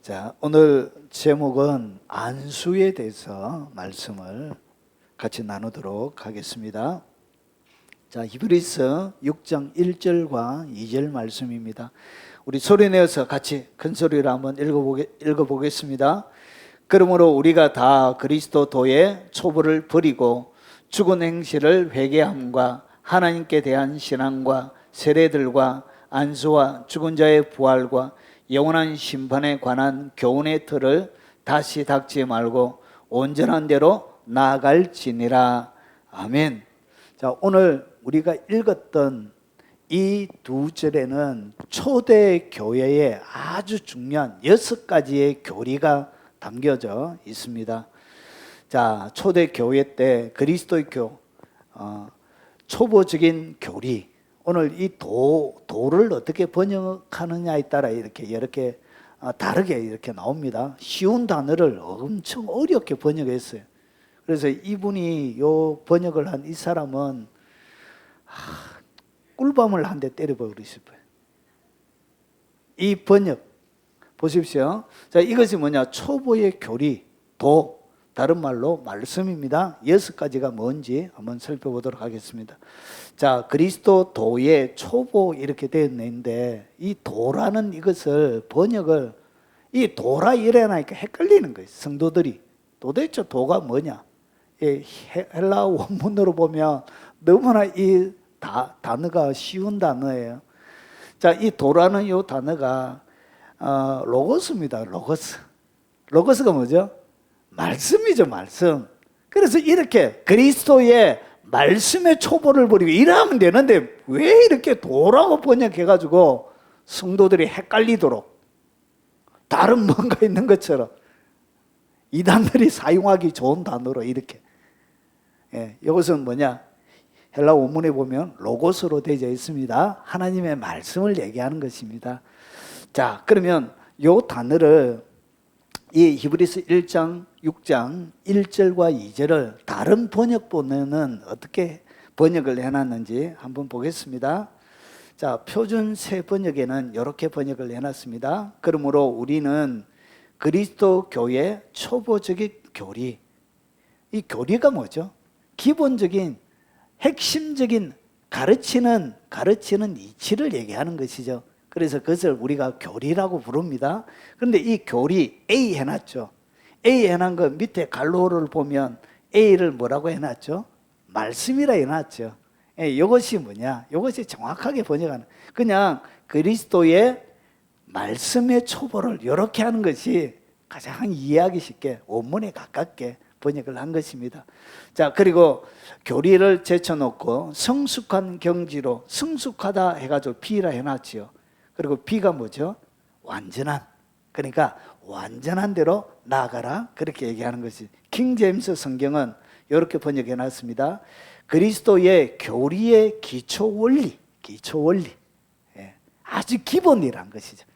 자, 오늘 제목은 안수에 대해서 말씀을 같이 나누도록 하겠습니다. 자, 히브리서 6장 1절과 2절 말씀입니다. 우리 소리내어서 같이 큰 소리로 한번 읽어보겠습니다. 그러므로 우리가 다 그리스도 도의 초보를 버리고 죽은 행실을 회개함과 하나님께 대한 신앙과 세례들과 안수와 죽은 자의 부활과 영원한 심판에 관한 교훈의 틀을 다시 닦지 말고 온전한 대로 나아갈지니라. 아멘. 자, 오늘 우리가 읽었던 이 두 절에는 초대 교회의 아주 중요한 6가지의 교리가 담겨져 있습니다. 자, 초대 교회 때 그리스도의 초보적인 교리, 오늘 이 도를 어떻게 번역하느냐에 따라 이렇게 다르게 이렇게 나옵니다. 쉬운 단어를 엄청 어렵게 번역했어요. 그래서 이분이 요 번역을 한 이 사람은 꿀밤을 한 대 때려버리고 싶어요. 이 번역 보십시오. 자, 이것이 뭐냐? 초보의 교리, 도, 다른 말로 말씀입니다. 6가지가 뭔지 한번 살펴보도록 하겠습니다. 자, 그리스도 도의 초보 이렇게 되어 있는데 이 도라는 이것을 번역을 이 도라 이래나니까 헷갈리는 거예요. 성도들이 도대체 도가 뭐냐? 이 헬라 원문으로 보면 너무나 이 단어가 쉬운 단어예요. 자, 이 도라는 이 단어가 로고스입니다. 로고스가 뭐죠? 말씀이죠, 말씀. 그래서 이렇게 그리스도의 말씀의 초보를 버리고 이러면 되는데 왜 이렇게 도라고 번역해가지고 성도들이 헷갈리도록 다른 뭔가 있는 것처럼 이단들이 사용하기 좋은 단어로 이렇게. 이것은 뭐냐? 헬라 원문에 보면 로고스로 되어 있습니다. 하나님의 말씀을 얘기하는 것입니다. 자, 그러면 이 단어를 이 히브리서 1장 6장 1절과 2절을 다른 번역본에는 어떻게 번역을 해놨는지 한번 보겠습니다. 자, 표준 새 번역에는 이렇게 번역을 해놨습니다. 그러므로 우리는 그리스도 교회 초보적인 교리, 이 교리가 뭐죠? 기본적인 핵심적인 가르치는 이치를 얘기하는 것이죠. 그래서 그것을 우리가 교리라고 부릅니다. 그런데 이 교리 A 해놨죠. A 해놓은 거 밑에 갈로를 보면 A를 뭐라고 해놨죠? 말씀이라 해놨죠. 이것이 뭐냐? 이것이 정확하게 번역하는, 그냥 그리스도의 말씀의 초보를 이렇게 하는 것이 가장 이해하기 쉽게 원문에 가깝게 번역을 한 것입니다. 자, 그리고 교리를 제쳐놓고 성숙한 경지로 성숙하다 해가지고 B라 해놨지요. 그리고 B가 뭐죠? 완전한. 그러니까 완전한 대로 나아가라, 그렇게 얘기하는 것이. 킹제임스 성경은 이렇게 번역해 놨습니다. 그리스도의 교리의 기초 원리, 아주 기본이란 것이죠.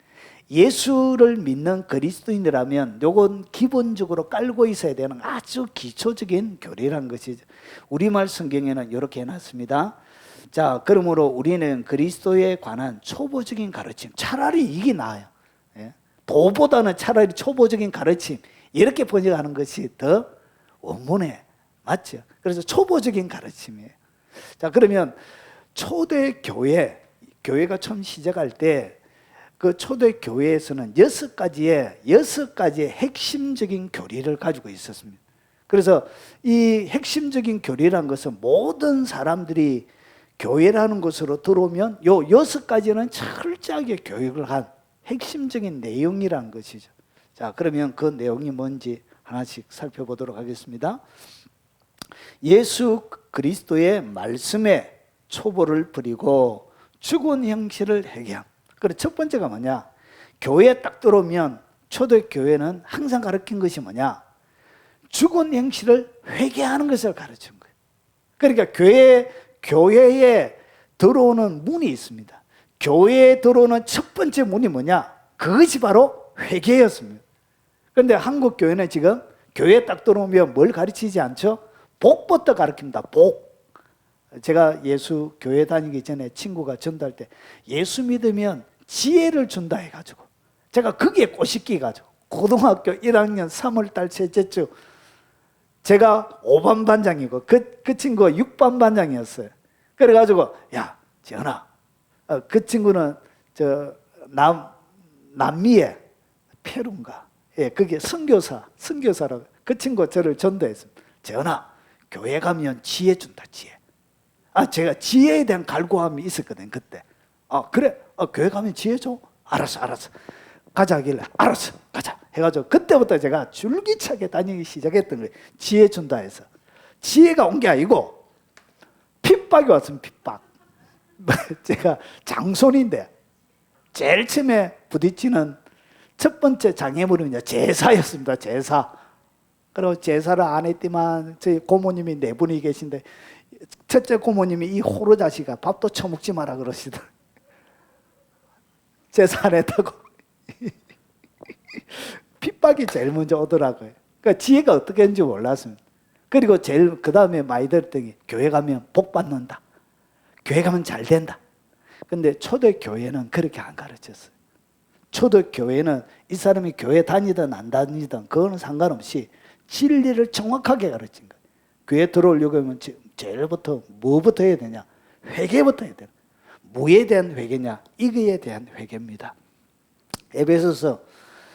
예수를 믿는 그리스도인이라면 요건 기본적으로 깔고 있어야 되는 아주 기초적인 교리란 것이죠. 우리말 성경에는 이렇게 해놨습니다. 자, 그러므로 우리는 그리스도에 관한 초보적인 가르침, 차라리 이게 나아요. 도보다는 차라리 초보적인 가르침, 이렇게 번역하는 것이 더 원문에 맞죠. 그래서 초보적인 가르침이에요. 자, 그러면 초대 교회가 처음 시작할 때 그 초대 교회에서는 6가지의 핵심적인 교리를 가지고 있었습니다. 그래서 이 핵심적인 교리라는 것은 모든 사람들이 교회라는 곳으로 들어오면 요 6가지는 철저하게 교육을 한 핵심적인 내용이라는 것이죠. 자, 그러면 그 내용이 뭔지 하나씩 살펴보도록 하겠습니다. 예수 그리스도의 말씀에 초보를 버리고 죽은 형식을 회개함. 그래, 첫 번째가 뭐냐? 교회에 딱 들어오면 초대교회는 항상 가르친 것이 뭐냐? 죽은 행실을 회개하는 것을 가르친 거예요. 그러니까 교회에 들어오는 문이 있습니다. 교회에 들어오는 첫 번째 문이 뭐냐? 그것이 바로 회개였습니다. 그런데 한국 교회는 지금 교회에 딱 들어오면 뭘 가르치지 않죠? 복부터 가르칩니다. 복. 제가 예수 교회 다니기 전에 친구가 전도할 때 예수 믿으면 지혜를 준다 해가지고 제가 거기에 꼬시기 가지고 고등학교 1학년 3월달 셋째 주 제가 5반 반장이고 그 친구가 6반 반장이었어요. 그래가지고 야 지연아, 그 친구는 남미에 페루인가, 예, 그게 선교사라고. 그 친구가 저를 전도했습니다. 재현아, 교회 가면 지혜 준다, 지혜. 제가 지혜에 대한 갈구함이 있었거든, 그때. 그래, 교회 가면 지혜 줘? 알았어. 가자 하길래, 알았어, 가자. 해가지고, 그때부터 제가 줄기차게 다니기 시작했던 거예요. 지혜 준다 해서. 지혜가 온 게 아니고, 핍박이 왔으면 핍박. 제가 장손인데, 제일 처음에 부딪히는 첫 번째 장애물은 제사였습니다. 제사. 그리고 제사를 안 했지만 저희 고모님이 네 분이 계신데 첫째 고모님이 이 호로 자식아 밥도 처먹지 마라 그러시더라고요. 제사 안 했다고. 핍박이 제일 먼저 오더라고요. 그러니까 지혜가 어떻게 했는지 몰랐습니다. 그리고 제일 그 다음에 많이 들었던 게 교회 가면 복 받는다. 교회 가면 잘 된다. 근데 초대교회는 그렇게 안 가르쳤어요. 초대교회는 이 사람이 교회 다니든 안 다니든 그거는 상관없이 진리를 정확하게 가르친 거예요. 교회 들어오려고 하면 제일부터 뭐부터 해야 되냐? 회개부터 해야 되냐? 뭐에 대한 회개냐? 이거에 대한 회개입니다. 에베소서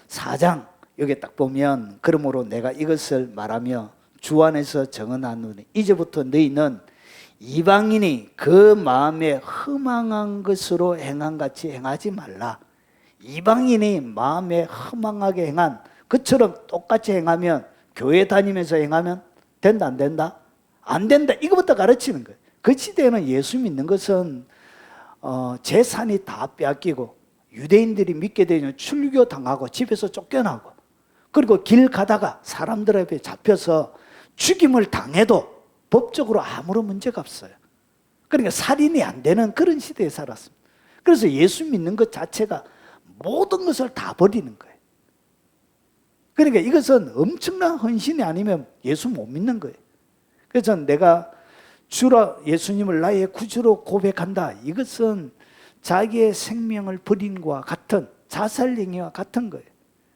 4장 여기 딱 보면 그러므로 내가 이것을 말하며 주 안에서 정언하노니 이제부터 너희는 이방인이 그 마음에 허망한 것으로 행한같이 행하지 말라. 이방인이 마음에 허망하게 행한 그처럼 똑같이 행하면 교회 다니면서 행하면 된다 안 된다? 안 된다. 이거부터 가르치는 거예요. 그 시대에는 예수 믿는 것은 재산이 다 빼앗기고 유대인들이 믿게 되면 출교당하고 집에서 쫓겨나고 그리고 길 가다가 사람들 앞에 잡혀서 죽임을 당해도 법적으로 아무런 문제가 없어요. 그러니까 살인이 안 되는 그런 시대에 살았습니다. 그래서 예수 믿는 것 자체가 모든 것을 다 버리는 거예요. 그러니까 이것은 엄청난 헌신이 아니면 예수 못 믿는 거예요. 그래서 내가 주라 예수님을 나의 구주로 고백한다. 이것은 자기의 생명을 버린 것과 같은 자살행위와 같은 거예요.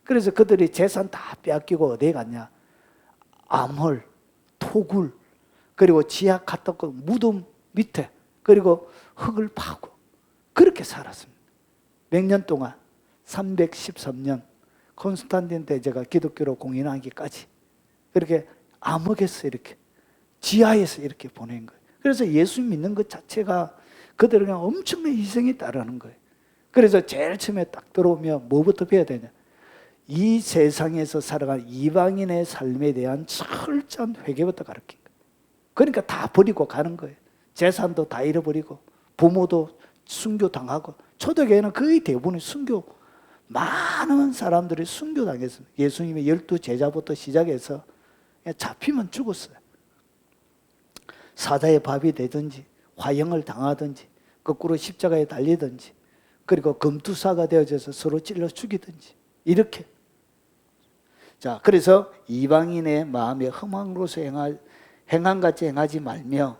그래서 그들이 재산 다 빼앗기고 어디에 갔냐? 암홀, 토굴, 그리고 지하 카타콤 무덤 밑에 그리고 흙을 파고 그렇게 살았습니다. 몇 년 동안 313년 콘스탄틴 대제가 기독교로 공인하기까지 그렇게 암흑에서 이렇게 지하에서 이렇게 보낸 거예요. 그래서 예수 믿는 것 자체가 그들에게 엄청난 희생이 따르는 거예요. 그래서 제일 처음에 딱 들어오면 뭐부터 배워야 되냐? 이 세상에서 살아가는 이방인의 삶에 대한 철저한 회개부터 가르친 거예요. 그러니까 다 버리고 가는 거예요. 재산도 다 잃어버리고 부모도 순교당하고 초대교회는 거의 대부분이 많은 사람들이 순교당했습니다. 예수님의 12제자부터 시작해서 잡히면 죽었어요. 사자의 밥이 되든지 화형을 당하든지 거꾸로 십자가에 달리든지 그리고 검투사가 되어져서 서로 찔러 죽이든지 이렇게. 자, 그래서 이방인의 마음에 흠함으로서 행함같이 행하지 말며,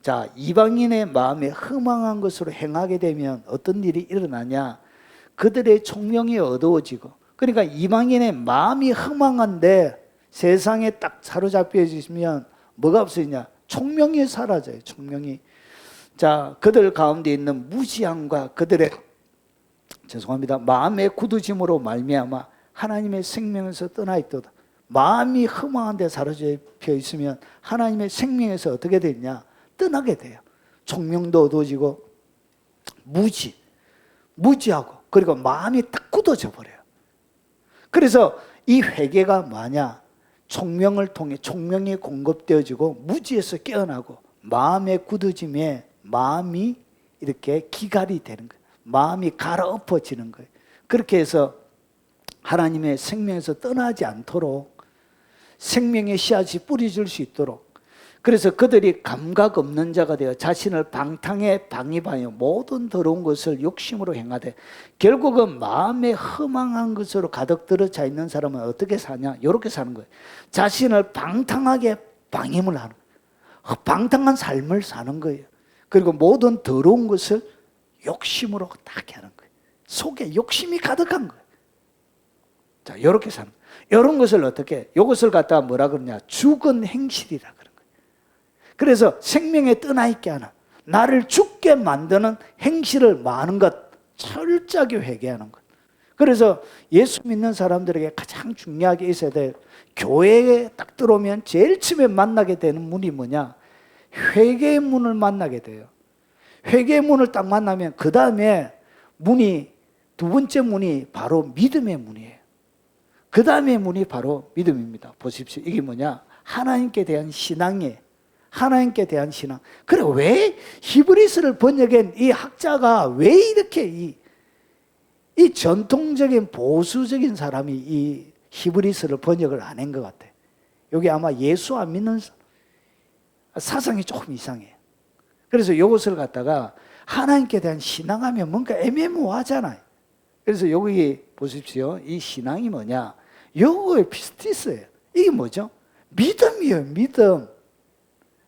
자, 이방인의 마음에 흠망한 것으로 행하게 되면 어떤 일이 일어나냐? 그들의 총명이 어두워지고, 그러니까 이방인의 마음이 흠망한데 세상에 딱 사로잡혀 있으면 뭐가 없으냐? 총명이 사라져요. 총명이. 자, 그들 가운데 있는 무지함과 그들의 마음의 굳어짐으로 말미암아 하나님의 생명에서 떠나 있도다. 마음이 허망한 데 사로잡혀 있으면 하나님의 생명에서 어떻게 되냐? 떠나게 돼요. 총명도 어두워지고 무지하고 그리고 마음이 딱 굳어져 버려요. 그래서 이 회개가 뭐냐? 총명을 통해 총명이 공급되어지고 무지에서 깨어나고 마음의 굳어짐에 마음이 이렇게 기갈이 되는 거예요. 마음이 갈아엎어지는 거예요. 그렇게 해서 하나님의 생명에서 떠나지 않도록 생명의 씨앗이 뿌려질 수 있도록, 그래서 그들이 감각 없는 자가 되어 자신을 방탕에 방임하여 모든 더러운 것을 욕심으로 행하되 결국은 마음에 허망한 것으로 가득 들어차 있는 사람은 어떻게 사냐? 이렇게 사는 거예요. 자신을 방탕하게 방임을 하는 거예요. 방탕한 삶을 사는 거예요. 그리고 모든 더러운 것을 욕심으로 딱 하는 거예요. 속에 욕심이 가득한 거예요. 자, 이렇게 사는. 이런 것을 어떻게, 이것을 갖다가 뭐라 그러냐? 죽은 행실이라 그런 거예요. 그래서 생명에 떠나 있게 하는, 나를 죽게 만드는 행실을 많은 것, 철저하게 회개하는 것. 그래서 예수 믿는 사람들에게 가장 중요하게 있어야 될, 교회에 딱 들어오면 제일 처음에 만나게 되는 문이 뭐냐? 회개의 문을 만나게 돼요. 회개의 문을 딱 만나면 그 다음에 문이, 두 번째 문이 바로 믿음의 문이에요. 그 다음에 문이 바로 믿음입니다. 보십시오. 이게 뭐냐? 하나님께 대한 신앙이에요. 하나님께 대한 신앙. 그래, 왜 히브리서를 번역한 이 학자가 왜 이렇게 이 전통적인 보수적인 사람이 이 히브리서를 번역을 안 한 것 같아. 여기 아마 예수 안 믿는 사상이 조금 이상해요. 그래서 이것을 갖다가 하나님께 대한 신앙하면 뭔가 애매모호하잖아요. 그래서 여기 보십시오. 이 신앙이 뭐냐? 요거에 비슷했어요. 이게 뭐죠? 믿음이에요, 믿음.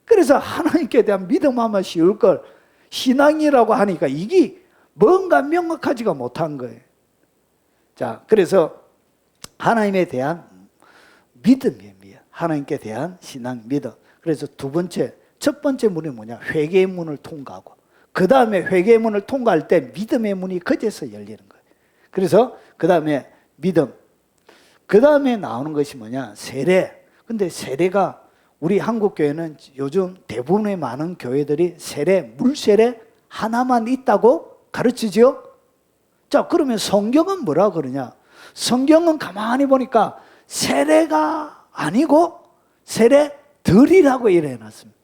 그래서 하나님께 대한 믿음하면 쉬울 걸 신앙이라고 하니까 이게 뭔가 명확하지가 못한 거예요. 자, 그래서 하나님에 대한 믿음이에요. 하나님께 대한 신앙, 믿음. 그래서 두 번째, 첫 번째 문이 뭐냐? 회개의 문을 통과하고, 그 다음에 회개의 문을 통과할 때 믿음의 문이 그제서 열리는 거예요. 그래서 그 다음에 믿음, 그 다음에 나오는 것이 뭐냐? 세례. 근데 세례가 우리 한국 교회는 요즘 대부분의 많은 교회들이 세례, 물세례 하나만 있다고 가르치죠. 자, 그러면 성경은 뭐라 그러냐? 성경은 가만히 보니까 세례가 아니고 세례들이라고 이래 해놨습니다.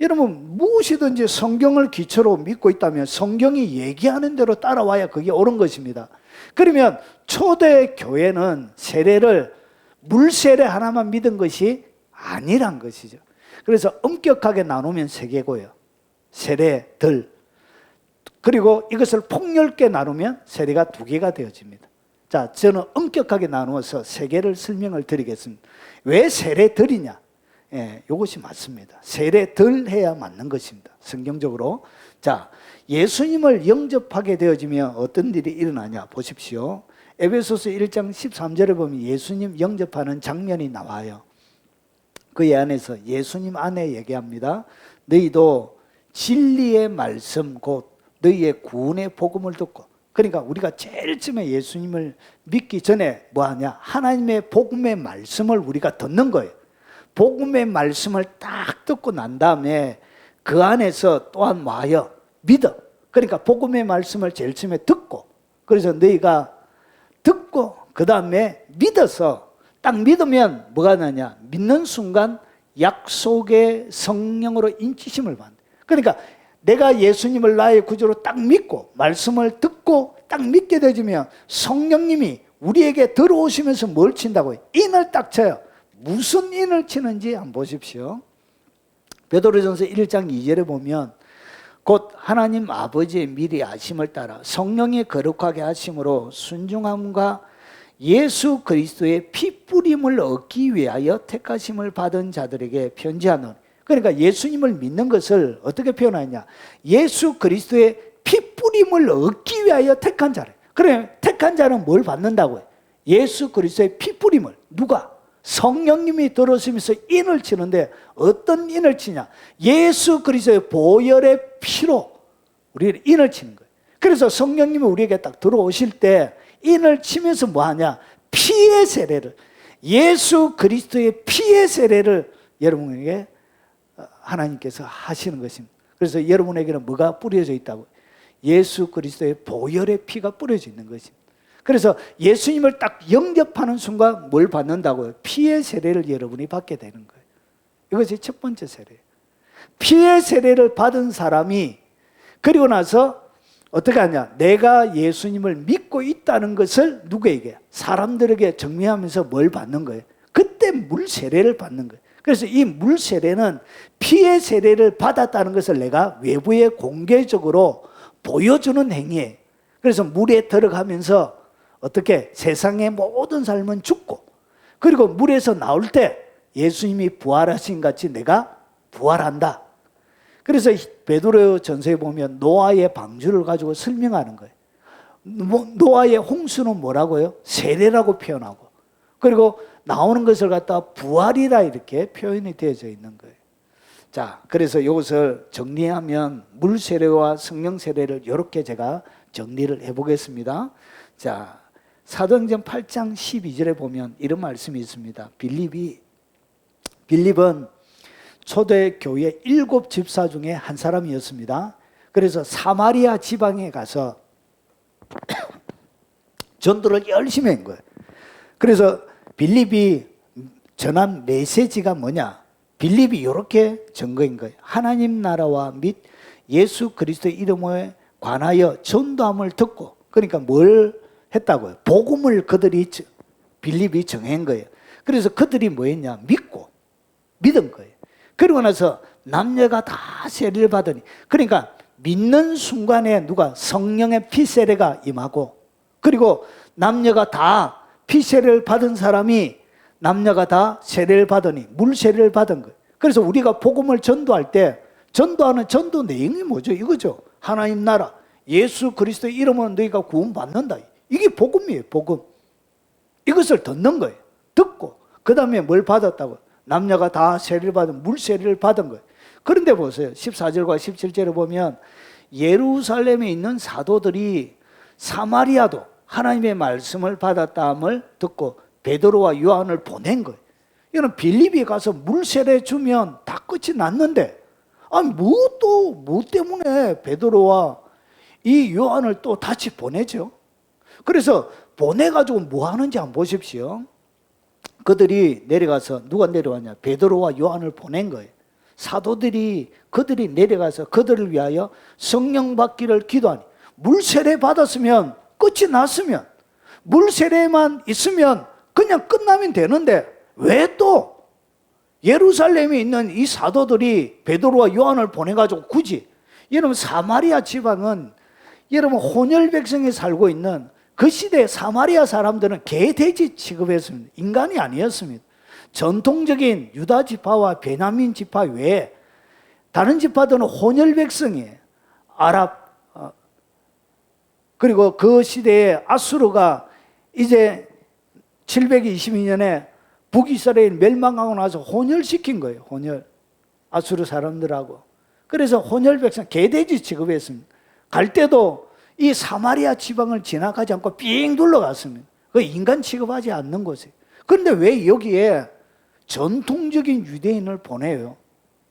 여러분, 무엇이든지 성경을 기초로 믿고 있다면 성경이 얘기하는 대로 따라와야 그게 옳은 것입니다. 그러면 초대 교회는 세례를 물세례 하나만 믿은 것이 아니란 것이죠. 그래서 엄격하게 나누면 세 개고요. 세례들. 그리고 이것을 폭넓게 나누면 세례가 두 개가 되어집니다. 자, 저는 엄격하게 나누어서 세 개를 설명을 드리겠습니다. 왜 세례들이냐? 예, 이것이 맞습니다. 세례들 해야 맞는 것입니다. 성경적으로. 자, 예수님을 영접하게 되어지면 어떤 일이 일어나냐? 보십시오. 에베소서 1장 13절에 보면 예수님 영접하는 장면이 나와요. 그 안에서 예수님 안에 얘기합니다. 너희도 진리의 말씀 곧 너희의 구원의 복음을 듣고, 그러니까 우리가 제일 처음에 예수님을 믿기 전에 뭐하냐? 하나님의 복음의 말씀을 우리가 듣는 거예요. 복음의 말씀을 딱 듣고 난 다음에 그 안에서 또한 뭐하여? 믿어. 그러니까 복음의 말씀을 제일 처음에 듣고, 그래서 너희가 듣고 그 다음에 믿어서 딱 믿으면 뭐가 나냐? 믿는 순간 약속의 성령으로 인치심을 받는. 그러니까 내가 예수님을 나의 구주로 딱 믿고 말씀을 듣고 딱 믿게 되면 성령님이 우리에게 들어오시면서 뭘 친다고요? 인을 딱 쳐요. 무슨 인을 치는지 한번 보십시오. 베드로전서 1장 2절에 보면 곧 하나님 아버지의 미리 아심을 따라 성령이 거룩하게 하심으로 순종함과 예수 그리스도의 피 뿌림을 얻기 위하여 택하심을 받은 자들에게 편지하노니. 그러니까 예수님을 믿는 것을 어떻게 표현하냐? 예수 그리스도의 피 뿌림을 얻기 위하여 택한 자래. 그래, 택한 자는 뭘 받는다고요? 예수 그리스도의 피 뿌림을. 누가? 성령님이 들어오시면서 인을 치는데 어떤 인을 치냐? 예수 그리스도의 보혈의 피로 우리를 인을 치는 거예요. 그래서 성령님이 우리에게 딱 들어오실 때 인을 치면서 뭐하냐? 피의 세례를, 예수 그리스도의 피의 세례를 여러분에게 하나님께서 하시는 것입니다. 그래서 여러분에게는 뭐가 뿌려져 있다고? 예수 그리스도의 보혈의 피가 뿌려져 있는 것입니다. 그래서 예수님을 딱 영접하는 순간 뭘 받는다고요? 피의 세례를 여러분이 받게 되는 거예요. 이것이 첫 번째 세례예요. 피의 세례를 받은 사람이 그리고 나서 어떻게 하냐? 내가 예수님을 믿고 있다는 것을 누구에게? 사람들에게 정리하면서 뭘 받는 거예요? 그때 물 세례를 받는 거예요. 그래서 이 물 세례는 피의 세례를 받았다는 것을 내가 외부에 공개적으로 보여주는 행위예요. 그래서 물에 들어가면서 어떻게 세상의 모든 삶은 죽고, 그리고 물에서 나올 때 예수님이 부활하신 같이 내가 부활한다. 그래서 베드로 전서에 보면 노아의 방주를 가지고 설명하는 거예요. 노아의 홍수는 뭐라고요? 세례라고 표현하고, 그리고 나오는 것을 갖다 부활이라 이렇게 표현이 되어져 있는 거예요. 자, 그래서 이것을 정리하면 물 세례와 성령 세례를 이렇게 제가 정리를 해보겠습니다. 자, 사도행전 8장 12절에 보면 이런 말씀이 있습니다. 빌립은 초대 교회 7 집사 중에 한 사람이었습니다. 그래서 사마리아 지방에 가서 전도를 열심히 한 거예요. 그래서 빌립이 전한 메시지가 뭐냐? 빌립이 이렇게 증거인 거예요. 하나님 나라와 및 예수 그리스도의 이름에 관하여 전도함을 듣고, 그러니까 뭘 했다고요? 복음을 빌립이 정한 거예요. 그래서 그들이 뭐 했냐? 믿은 거예요. 그러고 나서 남녀가 다 세례를 받으니, 그러니까 믿는 순간에 누가 성령의 피세례가 임하고, 그리고 남녀가 다 피세례를 받은 사람이 남녀가 다 세례를 받으니 물 세례를 받은 거예요. 그래서 우리가 복음을 전도할 때 전도하는 전도 내용이 뭐죠? 이거죠. 하나님 나라, 예수 그리스도의 이름으로 너희가 구원받는다. 이게 복음이에요. 복음. 이것을 듣는 거예요. 듣고 그 다음에 뭘 받았다고? 남녀가 다 세례를 받은 물 세례를 받은 거예요. 그런데 보세요. 14절과 17절에 보면 예루살렘에 있는 사도들이 사마리아도 하나님의 말씀을 받았다함을 듣고 베드로와 요한을 보낸 거예요. 이거는 빌립이 가서 물 세례 주면 다 끝이 났는데, 뭐 때문에 베드로와 이 요한을 또 다시 보내죠? 그래서 보내가지고 뭐 하는지 한번 보십시오. 그들이 내려가서, 누가 내려왔냐? 베드로와 요한을 보낸 거예요. 그들이 내려가서 그들을 위하여 성령 받기를 기도하니, 물 세례 받았으면 끝이 났으면, 물 세례만 있으면 그냥 끝나면 되는데 왜 또 예루살렘에 있는 이 사도들이 베드로와 요한을 보내가지고 굳이, 여러분 사마리아 지방은 여러분 혼혈 백성이 살고 있는 그 시대에 사마리아 사람들은 개, 돼지 취급했습니다. 인간이 아니었습니다. 전통적인 유다 지파와 베냐민 지파 외에 다른 지파들은 혼혈 백성이에요. 그리고 그 시대에 아수르가 이제 722년에 북이스라엘 멸망하고 나서 혼혈시킨 거예요. 혼혈. 아수르 사람들하고. 그래서 혼혈 백성, 개돼지 취급했습니다. 갈 때도 이 사마리아 지방을 지나가지 않고 삥 둘러갔습니다. 그 인간 취급하지 않는 곳이에요. 그런데 왜 여기에 전통적인 유대인을 보내요?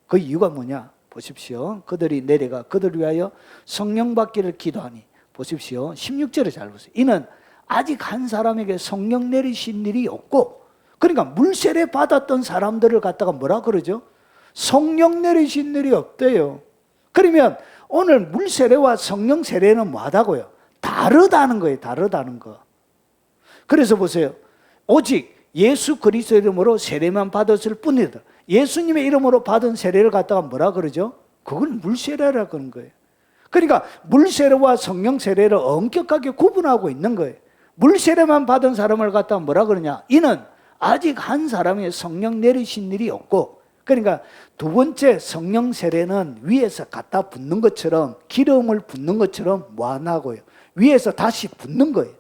그 이유가 뭐냐? 보십시오. 그들이 내려가 그들을 위하여 성령 받기를 기도하니, 보십시오. 16절에 잘 보세요. 이는 아직 한 사람에게 성령 내리신 일이 없고, 그러니까 물세례 받았던 사람들을 갖다가 뭐라 그러죠? 성령 내리신 일이 없대요. 그러면 오늘 물세례와 성령 세례는 뭐하다고요? 다르다는 거예요. 다르다는 거. 그래서 보세요. 오직 예수 그리스도 이름으로 세례만 받았을 뿐이다. 예수님의 이름으로 받은 세례를 갖다가 뭐라 그러죠? 그건 물세례라 그런 거예요. 그러니까 물세례와 성령 세례를 엄격하게 구분하고 있는 거예요. 물세례만 받은 사람을 갖다가 뭐라 그러냐? 이는 아직 한 사람의 성령 내리신 일이 없고, 그러니까 두 번째 성령 세례는 위에서 갖다 붓는 것처럼, 기름을 붓는 것처럼 뭐 하나고요? 위에서 다시 붓는 거예요.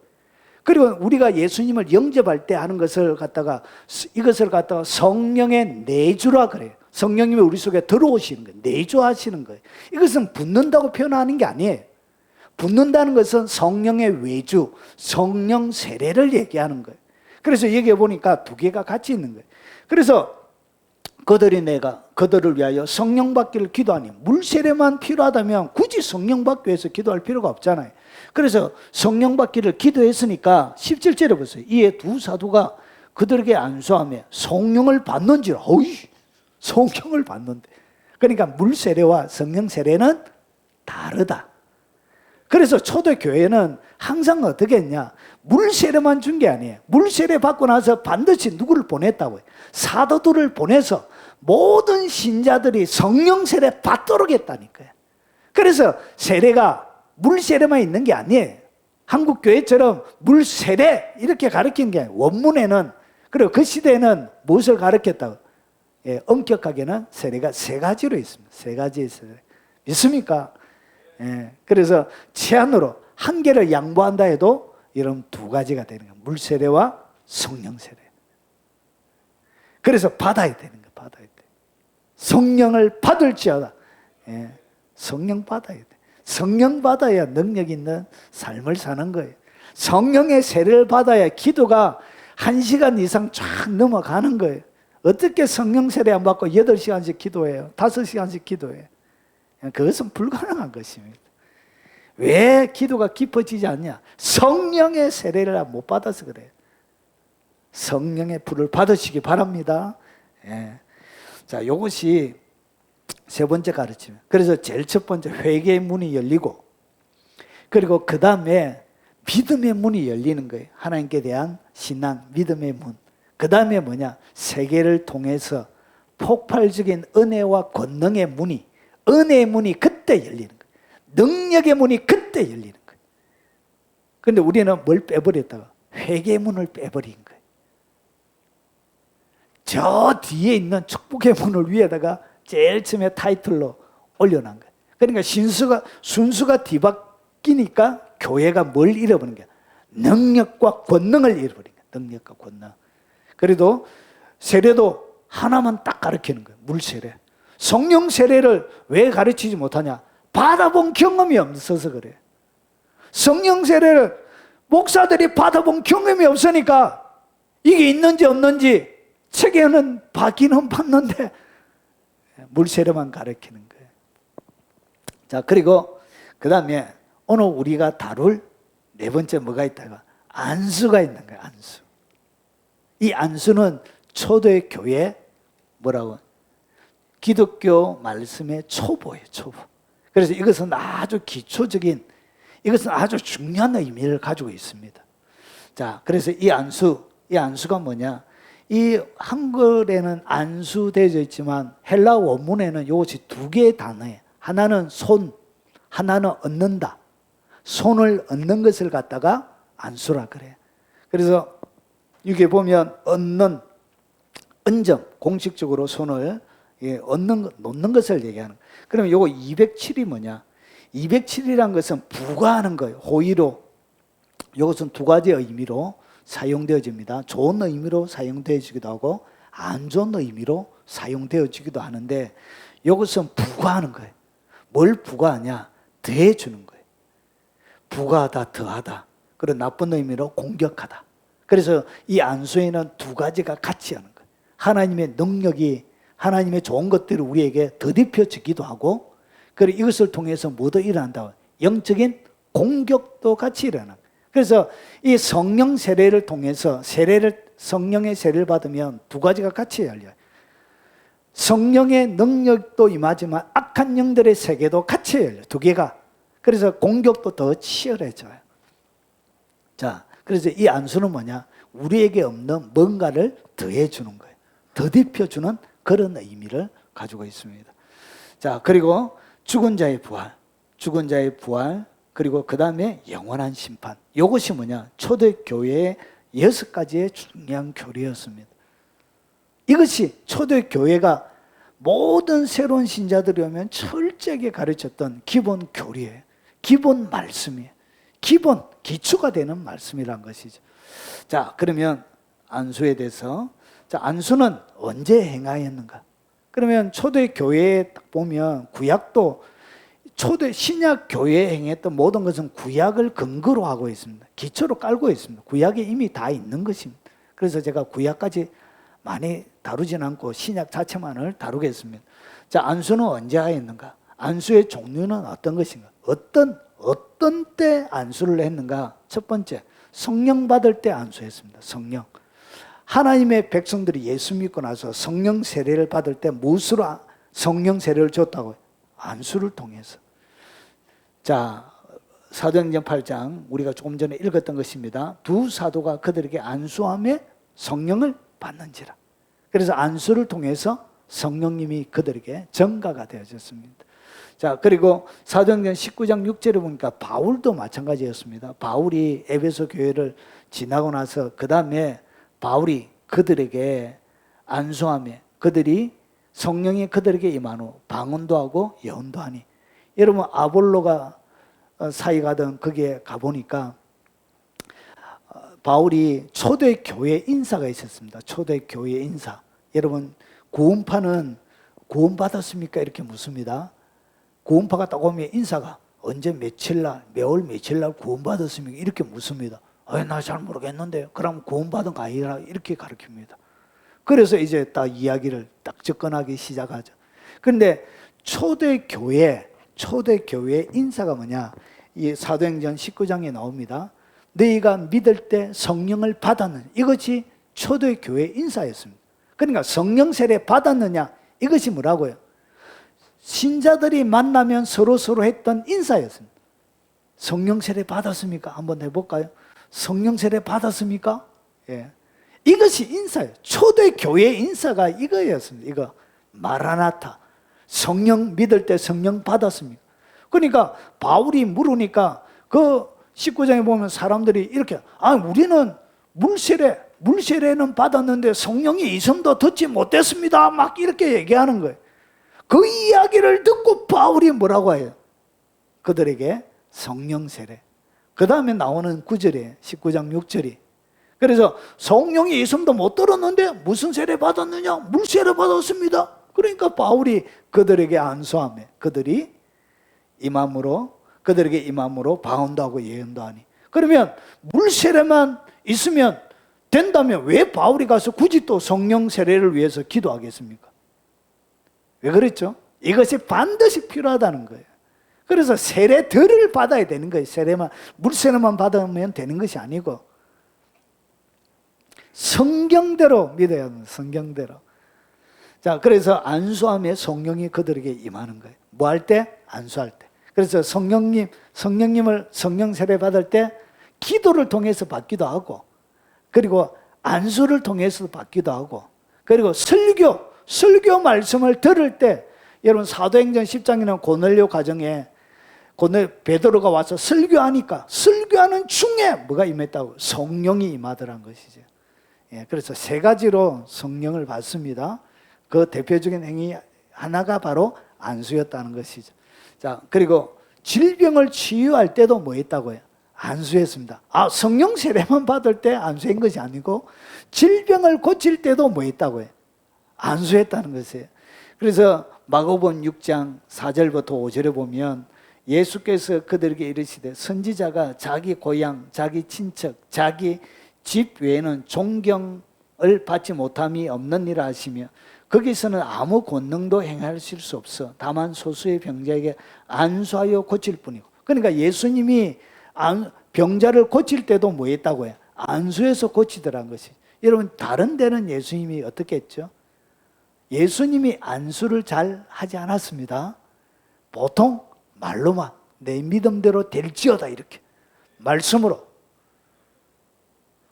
그리고 우리가 예수님을 영접할 때 하는 것을 갖다가, 이것을 갖다가 성령의 내주라 그래요. 성령님이 우리 속에 들어오시는 거예요. 내주하시는 거예요. 이것은 붓는다고 표현하는 게 아니에요. 붓는다는 것은 성령의 외주, 성령 세례를 얘기하는 거예요. 그래서 여기에 보니까 두 개가 같이 있는 거예요. 그래서 그들을 위하여 성령 받기를 기도하니, 물 세례만 필요하다면 굳이 성령 받기 위해서 기도할 필요가 없잖아요. 그래서 성령 받기를 기도했으니까 17절에 보세요. 이에 두 사도가 그들에게 안수하며 성령을 받는지라. 성령을 받는데. 그러니까 물 세례와 성령 세례는 다르다. 그래서 초대교회는 항상 어떻게 했냐? 물 세례만 준 게 아니에요. 물 세례 받고 나서 반드시 누구를 보냈다고요? 사도들을 보내서 모든 신자들이 성령 세례 받도록 했다니까요. 그래서 세례가 물 세례만 있는 게 아니에요. 한국 교회처럼 물 세례 이렇게 가르치는 게 아니에요. 원문에는, 그리고 그 시대에는 무엇을 가르쳤다고? 엄격하게는 세례가 세 가지로 있습니다. 세 가지의 세례. 믿습니까? 그래서 제한으로 한 개를 양보한다 해도 이런 두 가지가 되는 거예요. 물 세례와 성령 세례. 그래서 받아야 되는 거예요. 받아야 돼. 성령을 받을지어다. 예, 성령 받아야 돼. 성령 받아야 능력 있는 삶을 사는 거예요. 성령의 세례를 받아야 기도가 1시간 이상 쫙 넘어가는 거예요. 어떻게 성령 세례 안 받고 8시간씩 기도해요? 5시간씩 기도해요? 그것은 불가능한 것입니다. 왜 기도가 깊어지지 않냐? 성령의 세례를 못 받아서 그래요. 성령의 불을 받으시기 바랍니다. 예. 자, 이것이 세 번째 가르침. 그래서 제일 첫 번째 회개의 문이 열리고, 그리고 그 다음에 믿음의 문이 열리는 거예요. 하나님께 대한 신앙, 믿음의 문. 그 다음에 뭐냐? 세계를 통해서 폭발적인 은혜와 권능의 문이, 은혜의 문이 그때 열리는 거예요. 능력의 문이 그때 열리는 거예요. 그런데 우리는 뭘 빼버렸다가? 회개의 문을 빼버린 거예요. 저 뒤에 있는 축복의 문을 위에다가 제일 처음에 타이틀로 올려놓은 거예요. 그러니까 순수가 뒤바뀌니까 교회가 뭘 잃어버린 거야? 능력과 권능을 잃어버린 거야. 능력과 권능. 그래도 세례도 하나만 딱 가르치는 거예요. 물 세례. 성령 세례를 왜 가르치지 못하냐? 받아본 경험이 없어서 그래요. 성령 세례를 목사들이 받아본 경험이 없으니까 이게 있는지 없는지 책에는 받기는 받는데 물 세례만 가르치는 거예요. 자, 그리고 그 다음에 오늘 우리가 다룰 네 번째 뭐가 있다가 안수가 있는 거예요. 안수. 이 안수는 초대 교회 뭐라고? 기독교 말씀의 초보예요. 초보. 그래서 이것은 아주 기초적인, 이것은 아주 중요한 의미를 가지고 있습니다. 자, 그래서 이 안수가 뭐냐? 이 한글에는 안수되어 있지만 헬라 원문에는 이것이 두 개의 단어예요. 하나는 손, 하나는 얻는다. 손을 얻는 것을 갖다가 안수라 그래요. 그래서 여기 보면 얻는, 은점, 공식적으로 손을 놓는 것을 얘기하는 거예요. 그러면 요거 207이 뭐냐? 207이란 것은 부과하는 거예요. 호의로. 이것은 두 가지 의미로 사용되어집니다. 좋은 의미로 사용되어지기도 하고 안 좋은 의미로 사용되어지기도 하는데 이것은 부과하는 거예요. 뭘 부과하냐? 더해주는 거예요. 부과하다, 더하다. 그런 나쁜 의미로 공격하다. 그래서 이 안수에는 두 가지가 같이 하는 거예요. 하나님의 능력이, 하나님의 좋은 것들이 우리에게 더딥혀지기도 하고, 그리고 이것을 통해서 뭐도 일어난다? 영적인 공격도 같이 일어나는 거예요. 그래서 이 성령 세례를 통해서 성령의 세례를 받으면 두 가지가 같이 열려요. 성령의 능력도 임하지만 악한 영들의 세계도 같이 열려요. 두 개가. 그래서 공격도 더 치열해져요. 자, 그래서 이 안수는 뭐냐? 우리에게 없는 뭔가를 더해주는 거예요. 더딥혀주는 그런 의미를 가지고 있습니다. 자, 그리고 죽은 자의 부활, 그리고 그 다음에 영원한 심판. 이것이 뭐냐? 초대교회의 6가지의 중요한 교리였습니다. 이것이 초대교회가 모든 새로운 신자들이 오면 철저하게 가르쳤던 기본 교리예요. 기본 말씀이에요. 기본, 기초가 되는 말씀이란 것이죠. 자, 그러면 안수에 대해서, 자, 안수는 언제 행하였는가? 그러면 초대교회에 딱 보면 구약도 초대 신약 교회에 행했던 모든 것은 구약을 근거로 하고 있습니다. 기초로 깔고 있습니다. 구약에 이미 다 있는 것입니다. 그래서 제가 구약까지 많이 다루진 않고 신약 자체만을 다루겠습니다. 자, 안수는 언제 하였는가? 안수의 종류는 어떤 것인가? 어떤 때 안수를 했는가? 첫 번째, 성령 받을 때 안수했습니다. 성령. 하나님의 백성들이 예수 믿고 나서 성령 세례를 받을 때 무엇으로 성령 세례를 줬다고요? 안수를 통해서. 자, 사도행전 8장 우리가 조금 전에 읽었던 것입니다. 두 사도가 그들에게 안수함에 성령을 받는지라. 그래서 안수를 통해서 성령님이 그들에게 전가가 되어졌습니다. 자, 그리고 사도행전 19장 6절에 보니까 바울도 마찬가지였습니다. 바울이 에베소 교회를 지나고 나서 그 다음에 바울이 그들에게 안수함에 그들이 성령이 그들에게 임한 후 방언도 하고 예언도 하니. 여러분, 아볼로가 사역하던 거기에 가보니까 바울이 초대교회 인사가 있었습니다. 초대교회 인사. 여러분 구원파는 구원받았습니까? 이렇게 묻습니다. 구원파가 딱 오면 인사가 언제 며칠날, 매월 며칠날 구원받았습니까? 이렇게 묻습니다. 나 잘 모르겠는데요. 그럼 구원받은 거 아니라 이렇게 가르칩니다. 그래서 이제 딱 이야기를 딱 접근하기 시작하죠. 그런데 초대교회 인사가 뭐냐? 이 사도행전 19장에 나옵니다. 너희가 믿을 때 성령을 받았느냐? 이것이 초대교회 인사였습니다. 그러니까 성령 세례 받았느냐? 이것이 뭐라고요? 신자들이 만나면 서로 했던 인사였습니다. 성령 세례 받았습니까? 한번 해볼까요? 성령 세례 받았습니까? 예. 이것이 인사예요. 초대교회 인사가 이거였습니다. 이거 마라나타. 성령 믿을 때 성령 받았습니까? 그러니까 바울이 물으니까 그 19장에 보면 사람들이 이렇게 우리는 물세례는 받았는데 성령의 이성도 듣지 못했습니다. 막 이렇게 얘기하는 거예요. 그 이야기를 듣고 바울이 뭐라고 해요? 그들에게 성령 세례. 그 다음에 나오는 9절에 19장 6절이 그래서 성령의 이성도 못 들었는데 무슨 세례 받았느냐? 물세례 받았습니다. 그러니까 바울이 그들에게 안수하며 그들에게 임함으로 방언도 하고 예언도 하니. 그러면 물세례만 있으면 된다면 왜 바울이 가서 굳이 또 성령 세례를 위해서 기도하겠습니까? 왜 그랬죠? 이것이 반드시 필요하다는 거예요. 그래서 세례들을 받아야 되는 거예요. 물세례만 받으면 되는 것이 아니고 성경대로 믿어야 합니다. 성경대로. 자, 그래서 안수하며 성령이 그들에게 임하는 거예요. 뭐 할 때? 안수할 때. 그래서 성령님을 성령 세례 받을 때 기도를 통해서 받기도 하고, 그리고 안수를 통해서 받기도 하고, 그리고 설교 말씀을 들을 때, 여러분 사도행전 10장에는 고넬료 가정에 베드로가 와서 설교하니까 설교하는 중에 뭐가 임했다고? 성령이 임하더란 것이죠. 예, 그래서 세 가지로 성령을 받습니다. 그 대표적인 행위 하나가 바로 안수였다는 것이죠. 자, 그리고 질병을 치유할 때도 뭐 했다고요? 안수했습니다. 성령 세례만 받을 때 안수한 것이 아니고 질병을 고칠 때도 뭐 했다고요? 안수했다는 것이에요. 그래서 마가복음 6장 4절부터 5절에 보면 예수께서 그들에게 이르시되 선지자가 자기 고향, 자기 친척, 자기 집 외에는 존경을 받지 못함이 없는 일을 하시며 거기서는 아무 권능도 행하실 수 없어 다만 소수의 병자에게 안수하여 고칠 뿐이고. 그러니까 예수님이 병자를 고칠 때도 뭐 했다고요? 안수해서 고치더란 것이. 여러분 다른 데는 예수님이 어떻게 했죠? 예수님이 안수를 잘 하지 않았습니다. 보통 말로만 내 믿음대로 될지어다 이렇게 말씀으로.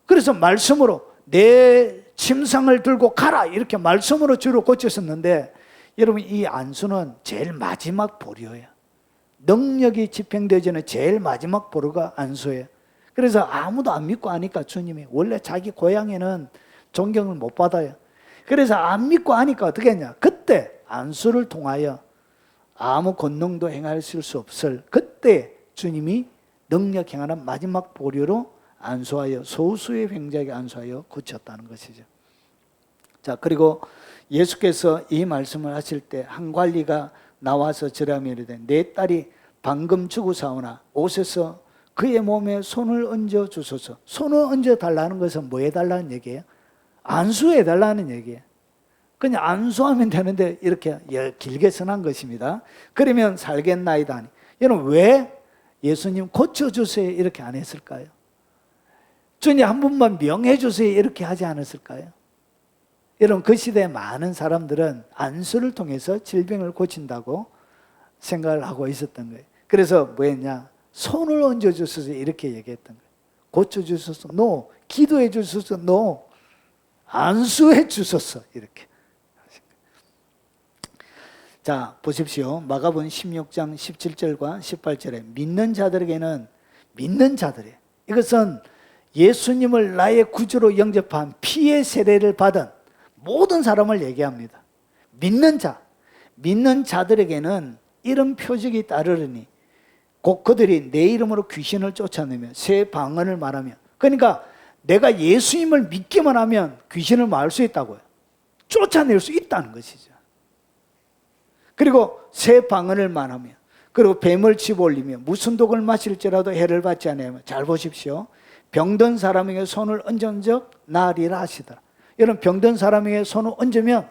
그래서 말씀으로 내 침상을 들고 가라 이렇게 말씀으로 주로 고쳤었는데, 여러분 이 안수는 제일 마지막 보류예요. 능력이 집행되지는 제일 마지막 보류가 안수예요. 그래서 아무도 안 믿고 하니까 주님이 원래 자기 고향에는 존경을 못 받아요. 그래서 안 믿고 하니까 어떻게 했냐? 그때 안수를 통하여 아무 권능도 행하실 수 없을 그때 주님이 능력 행하는 마지막 보류로 안수하여 소수의 병자에게 안수하여 고쳤다는 것이죠. 자, 그리고 예수께서 이 말씀을 하실 때 한 관리가 나와서 절하며 이르되 내 딸이 방금 죽으사오나 오셔서 그의 몸에 손을 얹어 주소서. 손을 얹어 달라는 것은 뭐 해달라는 얘기예요? 안수해 달라는 얘기예요. 그냥 안수하면 되는데 이렇게 길게 선한 것입니다. 그러면 살겠나이다 하니. 여러분 왜 예수님 고쳐주세요 이렇게 안 했을까요? 주님 한 번만 명해 주세요 이렇게 하지 않았을까요? 여러분 그 시대에 많은 사람들은 안수를 통해서 질병을 고친다고 생각을 하고 있었던 거예요. 그래서 뭐 했냐? 손을 얹어 주소서 이렇게 얘기했던 거예요. 고쳐 주소서 no, 기도해 주소서 no, 안수해 주소서 이렇게. 자, 보십시오. 마가복음 16장 17절과 18절에 믿는 자들에게는 믿는 자들이에요. 이것은 예수님을 나의 구주로 영접한 피의 세례를 받은 모든 사람을 얘기합니다. 믿는 자들에게는 이런 표적이 따르리니 곧 그들이 내 이름으로 귀신을 쫓아내며 새 방언을 말하며. 그러니까 내가 예수님을 믿기만 하면 귀신을 마을 수 있다고요. 쫓아낼 수 있다는 것이죠. 그리고 새 방언을 말하며, 그리고 뱀을 집어올리며 무슨 독을 마실지라도 해를 받지 않으며. 잘 보십시오. 병든 사람에게 손을 얹은 적 나으리라 하시더라. 여러분, 병든 사람에게 손을 얹으면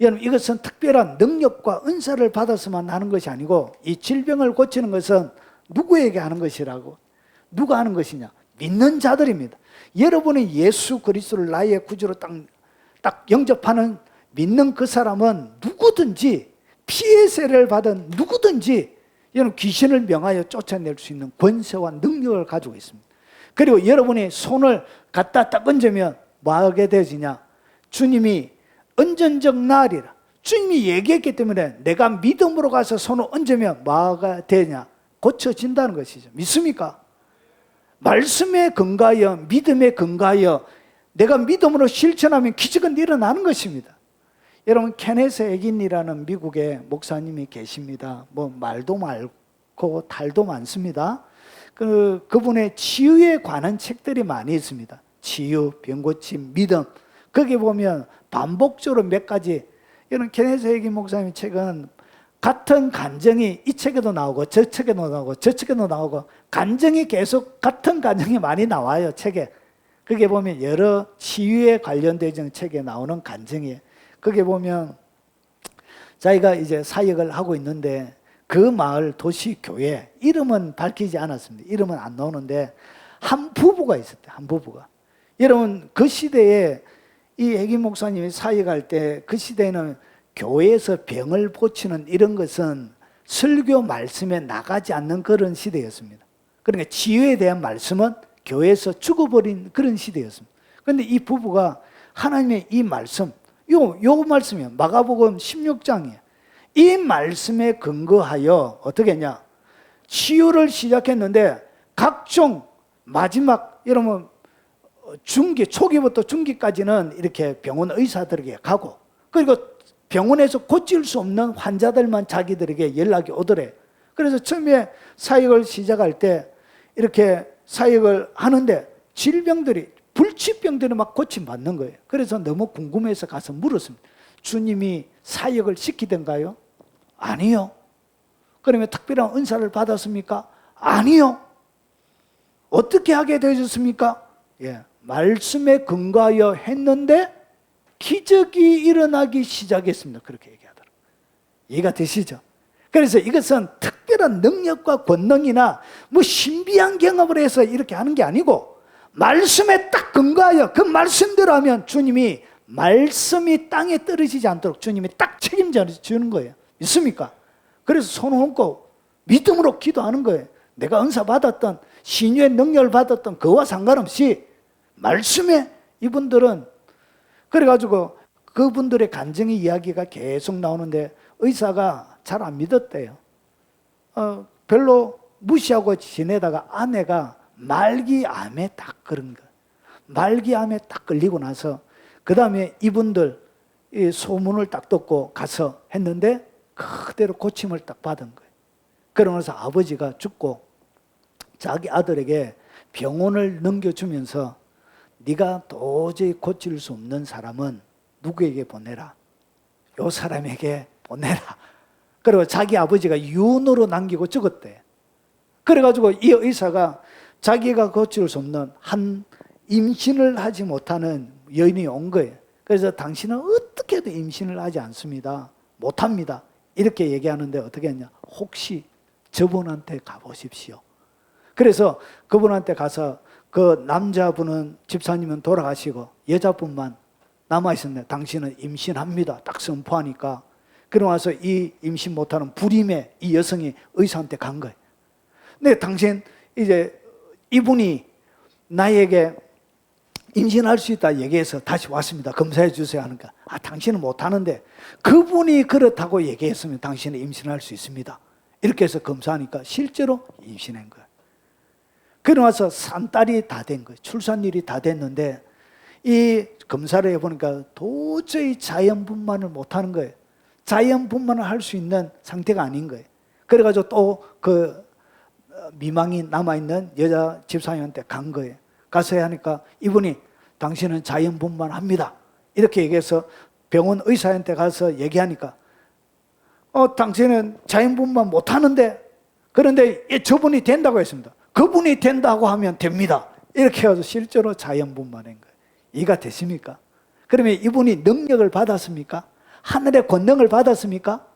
여러분, 이것은 특별한 능력과 은사를 받아서만 하는 것이 아니고, 이 질병을 고치는 것은 누구에게 하는 것이라고? 누가 하는 것이냐? 믿는 자들입니다. 여러분이 예수 그리스도를 나의 구주로 딱 영접하는 믿는 그 사람은 누구든지, 피해 세례를 받은 누구든지 여러분 귀신을 명하여 쫓아낼 수 있는 권세와 능력을 가지고 있습니다. 그리고 여러분이 손을 갖다 딱 얹으면 뭐 하게 되지냐? 주님이 얹은 적 나으리라. 주님이 얘기했기 때문에 내가 믿음으로 가서 손을 얹으면 뭐가 되냐? 고쳐진다는 것이죠. 믿습니까? 말씀에 근거하여, 믿음에 근거하여 내가 믿음으로 실천하면 기적은 일어나는 것입니다. 여러분, 케네스 에긴이라는 미국의 목사님이 계십니다. 뭐 말도 많고 달도 많습니다. 그분의 치유에 관한 책들이 많이 있습니다. 치유, 병고침, 믿음. 거기 보면 반복적으로 몇 가지, 이런 케네스 에긴 목사님 책은 같은 간증이 이 책에도 나오고 저 책에도 나오고 저 책에도 나오고, 간증이 계속 같은 간증이 많이 나와요, 책에. 거기에 보면 여러 치유에 관련된 책에 나오는 간증이에요. 거기에 보면 자기가 이제 사역을 하고 있는데 그 마을 도시 교회, 이름은 밝히지 않았습니다. 이름은 안 나오는데 한 부부가 있었대요. 한 부부가. 여러분, 그 시대에 이 에긴 목사님이 사역할 때, 그 시대에는 교회에서 병을 고치는 이런 것은 설교 말씀에 나가지 않는 그런 시대였습니다. 그러니까 치유에 대한 말씀은 교회에서 죽어버린 그런 시대였습니다. 그런데 이 부부가 하나님의 이 말씀, 요 말씀이에요. 마가복음 16장이에요. 이 말씀에 근거하여 어떻게 했냐? 치유를 시작했는데 각종 마지막, 여러분 중기, 초기부터 중기까지는 이렇게 병원 의사들에게 가고, 그리고 병원에서 고칠 수 없는 환자들만 자기들에게 연락이 오더래. 그래서 처음에 사역을 시작할 때 이렇게 사역을 하는데 질병들이, 불치병들이 막 고침받는 거예요. 그래서 너무 궁금해서 가서 물었습니다. 주님이 사역을 시키던가요? 아니요. 그러면 특별한 은사를 받았습니까? 아니요. 어떻게 하게 되셨습니까? 예, 말씀에 근거하여 했는데 기적이 일어나기 시작했습니다. 그렇게 얘기하더라고요. 이해가 되시죠? 그래서 이것은 특별한 능력과 권능이나 뭐 신비한 경험을 해서 이렇게 하는 게 아니고, 말씀에 딱 근거하여 그 말씀대로 하면 주님이, 말씀이 땅에 떨어지지 않도록 주님이 딱 책임져 주는 거예요. 믿습니까? 그래서 손을 얹고 믿음으로 기도하는 거예요. 내가 은사 받았던, 신유의 능력을 받았던 그와 상관없이 말씀에, 이분들은 그래가지고 그분들의 간증의 이야기가 계속 나오는데 의사가 잘 안 믿었대요. 별로 무시하고 지내다가 아내가 말기암에 딱 걸은 거예요. 말기암에 딱 걸리고 나서 그 다음에 이분들 이 소문을 딱 듣고 가서 했는데 그대로 고침을 딱 받은 거예요. 그러면서 아버지가 죽고 자기 아들에게 병원을 넘겨주면서 네가 도저히 고칠 수 없는 사람은 누구에게 보내라. 요 사람에게 보내라. 그리고 자기 아버지가 유언으로 남기고 죽었대. 그래가지고 이 의사가 자기가 고칠 수 없는 한 임신을 하지 못하는 여인이 온 거예요. 그래서 당신은 어떻게 해도 임신을 하지 않습니다. 못합니다. 이렇게 얘기하는데 어떻게 했냐? 혹시 저분한테 가보십시오. 그래서 그분한테 가서 그 남자분은, 집사님은 돌아가시고 여자분만 남아있었네. 당신은 임신합니다. 딱 선포하니까. 그러고 와서 이 임신 못하는 불임의 이 여성이 의사한테 간 거예요. 근데 당신, 이제 이분이 나에게 임신할 수 있다 얘기해서 다시 왔습니다. 검사해 주세요 하니까, 아, 당신은 못하는데 그분이 그렇다고 얘기했으면 당신은 임신할 수 있습니다. 이렇게 해서 검사하니까 실제로 임신한 거예요. 그러고 나서 산딸이 다 된 거예요. 출산일이 다 됐는데 이 검사를 해보니까 도저히 자연분만을 못하는 거예요. 자연분만을 할 수 있는 상태가 아닌 거예요. 그래가지고 또 그 미망이 남아있는 여자 집사님한테 간 거예요. 가서 하니까 이분이 당신은 자연분만합니다. 이렇게 얘기해서 병원 의사한테 가서 얘기하니까 당신은 자연분만 못하는데, 그런데 저분이 된다고 했습니다. 그분이 된다고 하면 됩니다. 이렇게 해서 실제로 자연분만한 거예요. 이해가 되십니까? 그러면 이분이 능력을 받았습니까? 하늘의 권능을 받았습니까?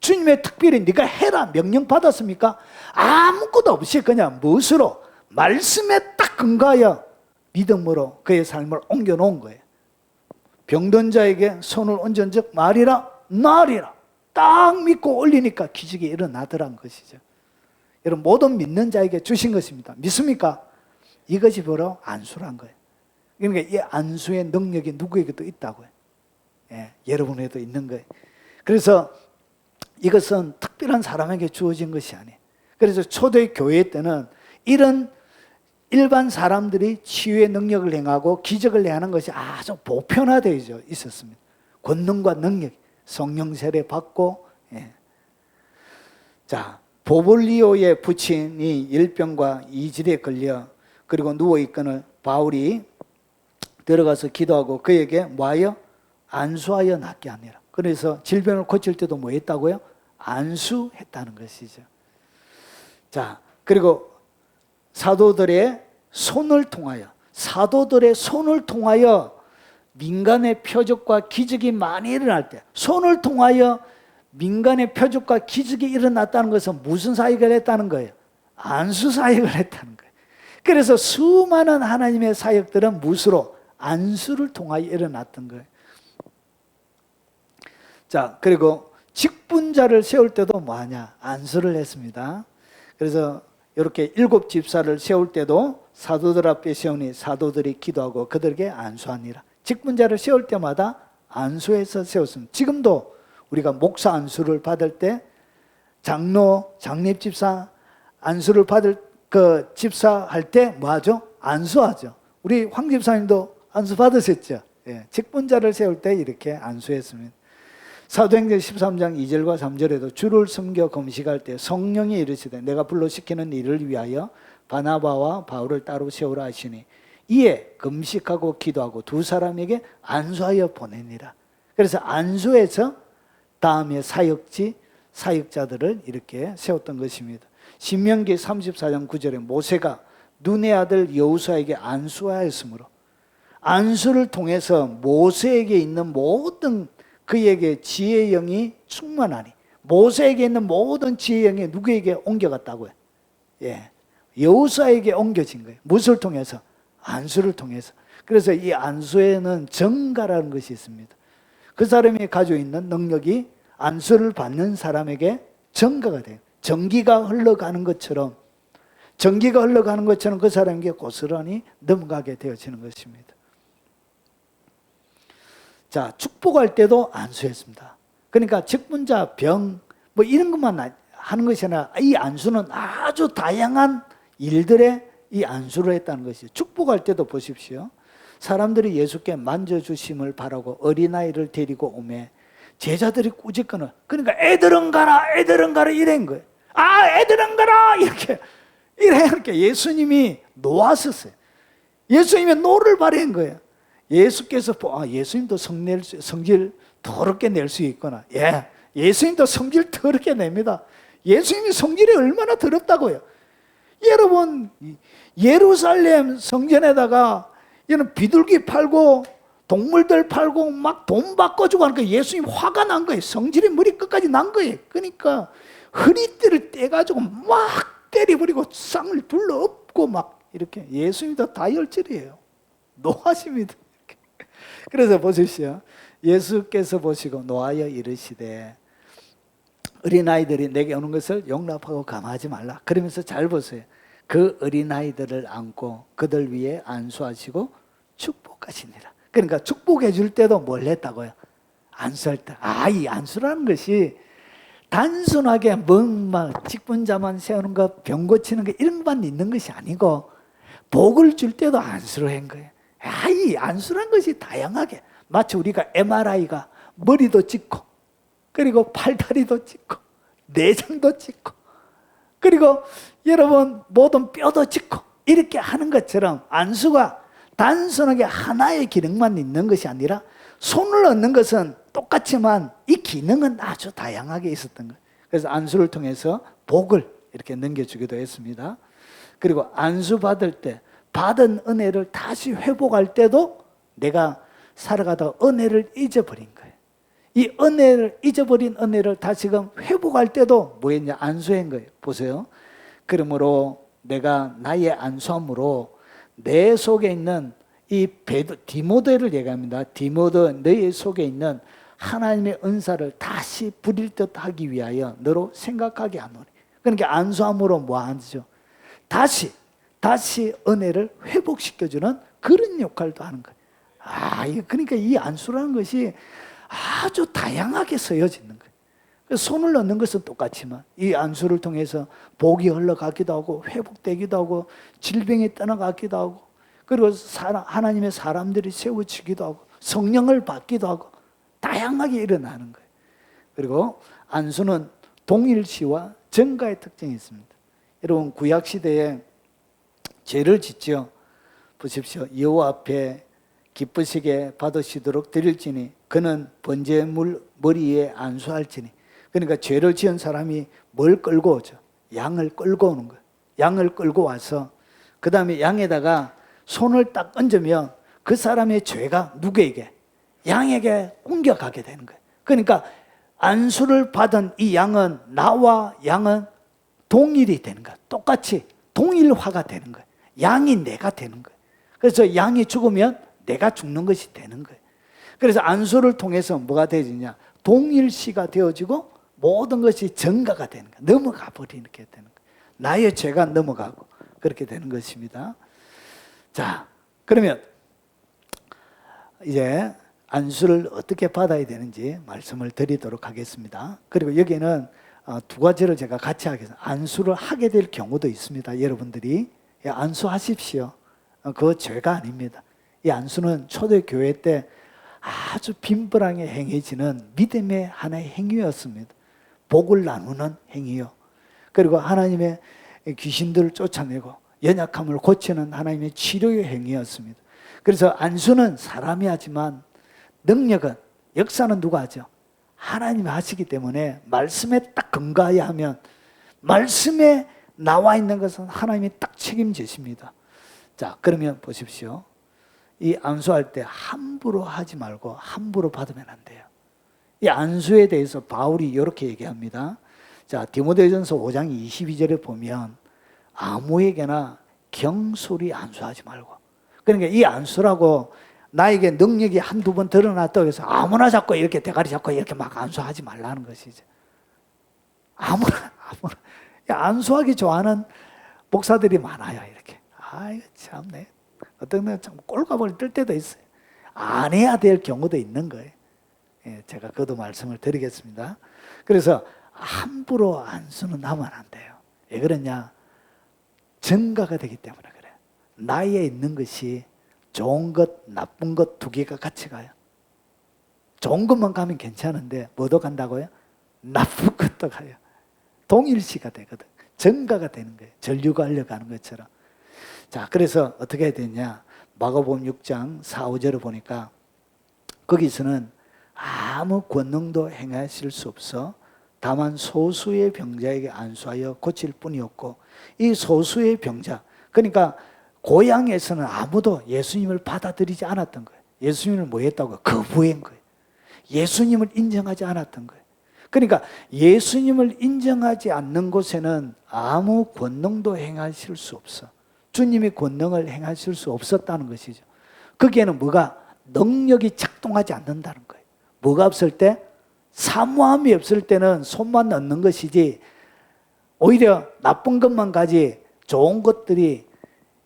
주님의 특별히 네가 해라 명령 받았습니까? 아무것도 없이 그냥 무엇으로? 말씀에 딱 근거하여 믿음으로 그의 삶을 옮겨놓은 거예요. 병든 자에게 손을 얹은즉 말이라 나으리라 딱 믿고 올리니까 기적이 일어나더란 것이죠. 여러분, 모든 믿는 자에게 주신 것입니다. 믿습니까? 이것이 바로 안수란 거예요. 그러니까 이 안수의 능력이 누구에게도 있다고요. 예, 여러분에게도 있는 거예요. 그래서 이것은 특별한 사람에게 주어진 것이 아니에요. 그래서 초대 교회 때는 이런 일반 사람들이 치유의 능력을 행하고 기적을 행하는 것이 아주 보편화되어 있었습니다. 권능과 능력, 성령 세례 받고. 예. 자, 보볼리오의 부친이 열병과 이질에 걸려 그리고 누워있거늘 바울이 들어가서 기도하고 그에게 뭐하여? 안수하여 낫게 하니라. 그래서 질병을 고칠 때도 뭐 했다고요? 안수했다는 것이죠. 자, 그리고 사도들의 손을 통하여 민간의 표적과 기적이 많이 일어날 때, 손을 통하여 민간의 표적과 기적이 일어났다는 것은 무슨 사역을 했다는 거예요? 안수 사역을 했다는 거예요. 그래서 수많은 하나님의 사역들은 무엇으로? 안수를 통하여 일어났던 거예요. 자, 그리고 직분자를 세울 때도 뭐하냐? 안수를 했습니다. 그래서 이렇게 7 집사를 세울 때도 사도들 앞에 세우니 사도들이 기도하고 그들에게 안수하니라. 직분자를 세울 때마다 안수해서 세웠습니다. 지금도 우리가 목사 안수를 받을 때 장로, 장립집사 안수를 받을 그 집사할 때 뭐하죠? 안수하죠. 우리 황 집사님도 안수 받으셨죠? 예, 직분자를 세울 때 이렇게 안수했습니다. 사도행전 13장 2절과 3절에도 주를 섬겨 금식할 때 성령이 이르시되 내가 불러 시키는 일을 위하여 바나바와 바울을 따로 세우라 하시니 이에 금식하고 기도하고 두 사람에게 안수하여 보내니라. 그래서 안수해서 다음에 사역자들을 이렇게 세웠던 것입니다. 신명기 34장 9절에 모세가 눈의 아들 여호수아에게 안수하였으므로 안수를 통해서 모세에게 있는 모든 그에게 지혜의 영이 충만하니 모세에게 있는 모든 지혜의 영이 누구에게 옮겨갔다고요? 예, 여호수아에게 옮겨진 거예요. 무엇을 통해서? 안수를 통해서. 그래서 이 안수에는 정가라는 것이 있습니다. 그 사람이 가지고 있는 능력이 안수를 받는 사람에게 정가가 돼요. 전기가 흘러가는 것처럼 그 사람에게 고스란히 넘어가게 되어지는 것입니다. 자, 축복할 때도 안수했습니다. 그러니까 직분자, 병, 뭐 이런 것만 하는 것이 아니라 이 안수는 아주 다양한 일들에 이 안수를 했다는 것이죠. 축복할 때도 보십시오. 사람들이 예수께 만져주심을 바라고 어린아이를 데리고 오매 제자들이 꾸짖거늘. 그러니까 애들은 가라 이런 거예요. 애들은 가라 이렇게 예수님이 놓았었어요. 예수님이 노를 발휘한 거예요. 예수께서 예수님도 성질 더럽게 낼 수 있구나. 예, 예수님도 성질 더럽게 냅니다. 예수님이 성질이 얼마나 더럽다고요. 여러분, 예루살렘 성전에다가 이런 비둘기 팔고 동물들 팔고 막 돈 바꿔주고 하니까 예수님 화가 난 거예요. 성질이 머리 끝까지 난 거예요. 그러니까 허리띠를 떼가지고 막 때려버리고 쌍을 둘러엎고 막 이렇게. 예수님도 다혈질이에요. 노하십니다. 그래서 보십시오. 예수께서 보시고 노하여 이르시되 어린아이들이 내게 오는 것을 용납하고 감하지 말라. 그러면서 잘 보세요. 그 어린아이들을 안고 그들 위에 안수하시고 축복하시니라. 그러니까 축복해 줄 때도 뭘 했다고요? 안수할 때. 이 안수라는 것이 단순하게 막 직분자만 세우는 것, 병 고치는 것 이런 것만 있는 것이 아니고 복을 줄 때도 안수를 한 거예요. 이 안수란 것이 다양하게, 마치 우리가 MRI가 머리도 찍고 그리고 팔다리도 찍고 내장도 찍고 그리고 여러분 모든 뼈도 짚고 이렇게 하는 것처럼 안수가 단순하게 하나의 기능만 있는 것이 아니라 손을 얻는 것은 똑같지만 이 기능은 아주 다양하게 있었던 거예요. 그래서 안수를 통해서 복을 이렇게 넘겨주기도 했습니다. 그리고 안수 받을 때 받은 은혜를 다시 회복할 때도 내가 살아가다가 은혜를 잊어버린 거예요. 이 은혜를 잊어버린 은혜를 다시금 회복할 때도 뭐였냐? 안수한 거예요. 보세요. 그러므로 내가 나의 안수함으로 내 속에 있는 이 디모데를 얘기합니다. 디모데 너희 속에 있는 하나님의 은사를 다시 부릴 듯 하기 위하여 너로 생각하게 하노니. 그러니까 안수함으로 뭐 하죠? 다시 은혜를 회복시켜주는 그런 역할도 하는 거예요. 그러니까 이 안수라는 것이 아주 다양하게 쓰여지는 거예요. 손을 넣는 것은 똑같지만 이 안수를 통해서 복이 흘러가기도 하고 회복되기도 하고 질병이 떠나가기도 하고 그리고 하나님의 사람들이 세워지기도 하고 성령을 받기도 하고 다양하게 일어나는 거예요. 그리고 안수는 동일시와 전가의 특징이 있습니다. 여러분 구약시대에 죄를 짓죠. 보십시오. 여호와 앞에 기쁘시게 받으시도록 드릴지니 그는 번제물 머리에 안수할지니. 그러니까 죄를 지은 사람이 뭘 끌고 오죠? 양을 끌고 오는 거예요. 양을 끌고 와서 그 다음에 양에다가 손을 딱 얹으면 그 사람의 죄가 누구에게? 양에게 옮겨가게 되는 거예요. 그러니까 안수를 받은 이 양은 나와 양은 동일이 되는 거예요. 똑같이 동일화가 되는 거예요. 양이 내가 되는 거예요. 그래서 양이 죽으면 내가 죽는 것이 되는 거예요. 그래서 안수를 통해서 뭐가 되지냐? 동일시가 되어지고 모든 것이 전가가 되는 거예요. 넘어가 버리게 되는 거예요. 나의 죄가 넘어가고 그렇게 되는 것입니다. 자, 그러면 이제 안수를 어떻게 받아야 되는지 말씀을 드리도록 하겠습니다. 그리고 여기는 두 가지를 제가 같이 하겠습니다. 안수를 하게 될 경우도 있습니다. 여러분들이 안수하십시오. 그거 죄가 아닙니다. 이 안수는 초대교회 때 아주 빈번하게 행해지는 믿음의 하나의 행위였습니다. 복을 나누는 행위요. 그리고 하나님의 귀신들을 쫓아내고 연약함을 고치는 하나님의 치료의 행위였습니다. 그래서 안수는 사람이 하지만 능력은, 역사는 누가 하죠? 하나님이 하시기 때문에 말씀에 딱 근거해야 하면 말씀에 나와 있는 것은 하나님이 딱 책임지십니다. 자, 그러면 보십시오. 이 안수할 때 함부로 하지 말고 함부로 받으면 안 돼요. 이 안수에 대해서 바울이 이렇게 얘기합니다. 자, 디모데전서 5장 22절에 보면 아무에게나 경솔히 안수하지 말고. 그러니까 이 안수라고 나에게 능력이 한두 번 드러났다고 해서 아무나 잡고 이렇게 대가리 잡고 이렇게 막 안수하지 말라는 것이죠. 아무나. 안수하기 좋아하는 목사들이 많아요, 이렇게. 아이고, 참네. 어떤 날 참 꼴값을 뜰 때도 있어요. 안 해야 될 경우도 있는 거예요. 예, 제가 그것도 말씀을 드리겠습니다. 그래서 함부로 안수는 하면 안 돼요. 왜 그러냐? 전가가 되기 때문에 그래요. 나에 있는 것이 좋은 것, 나쁜 것 두 개가 같이 가요. 좋은 것만 가면 괜찮은데 뭐도 간다고요? 나쁜 것도 가요. 동일시가 되거든. 전가가 되는 거예요. 전류가 흘러가는 것처럼. 자, 그래서 어떻게 해야 되냐? 마가복음 6장 4, 5절을 보니까 거기서는 아무 권능도 행하실 수 없어 다만 소수의 병자에게 안수하여 고칠 뿐이었고, 이 소수의 병자, 그러니까 고향에서는 아무도 예수님을 받아들이지 않았던 거예요. 예수님을 뭐 했다고요? 거부한 거예요. 예수님을 인정하지 않았던 거예요. 그러니까 예수님을 인정하지 않는 곳에는 아무 권능도 행하실 수 없어. 주님이 권능을 행하실 수 없었다는 것이죠. 거기에는 뭐가? 능력이 작동하지 않는다는 거예요. 뭐가 없을 때? 사모함이 없을 때는 손만 넣는 것이지 오히려 나쁜 것만 가지 좋은 것들이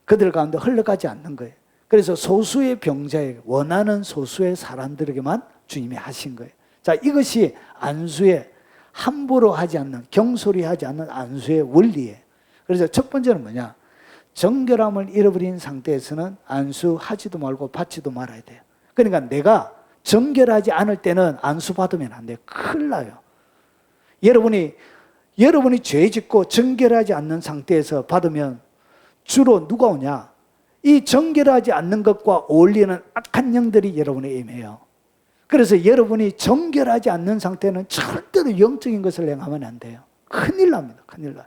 그들 가운데 흘러가지 않는 거예요. 그래서 소수의 병자에게, 원하는 소수의 사람들에게만 주님이 하신 거예요. 자, 이것이 안수의 함부로 하지 않는, 경솔히 하지 않는 안수의 원리예요. 그래서 첫 번째는 뭐냐? 정결함을 잃어버린 상태에서는 안수하지도 말고 받지도 말아야 돼요. 그러니까 내가 정결하지 않을 때는 안수 받으면 안 돼요. 큰일 나요. 여러분이 여러분이 죄 짓고 정결하지 않는 상태에서 받으면 주로 누가 오냐? 이 정결하지 않는 것과 어울리는 악한 영들이 여러분에 임해요. 그래서 여러분이 정결하지 않는 상태는 절대로 영적인 것을 행하면 안 돼요. 큰일 납니다. 큰일 나요.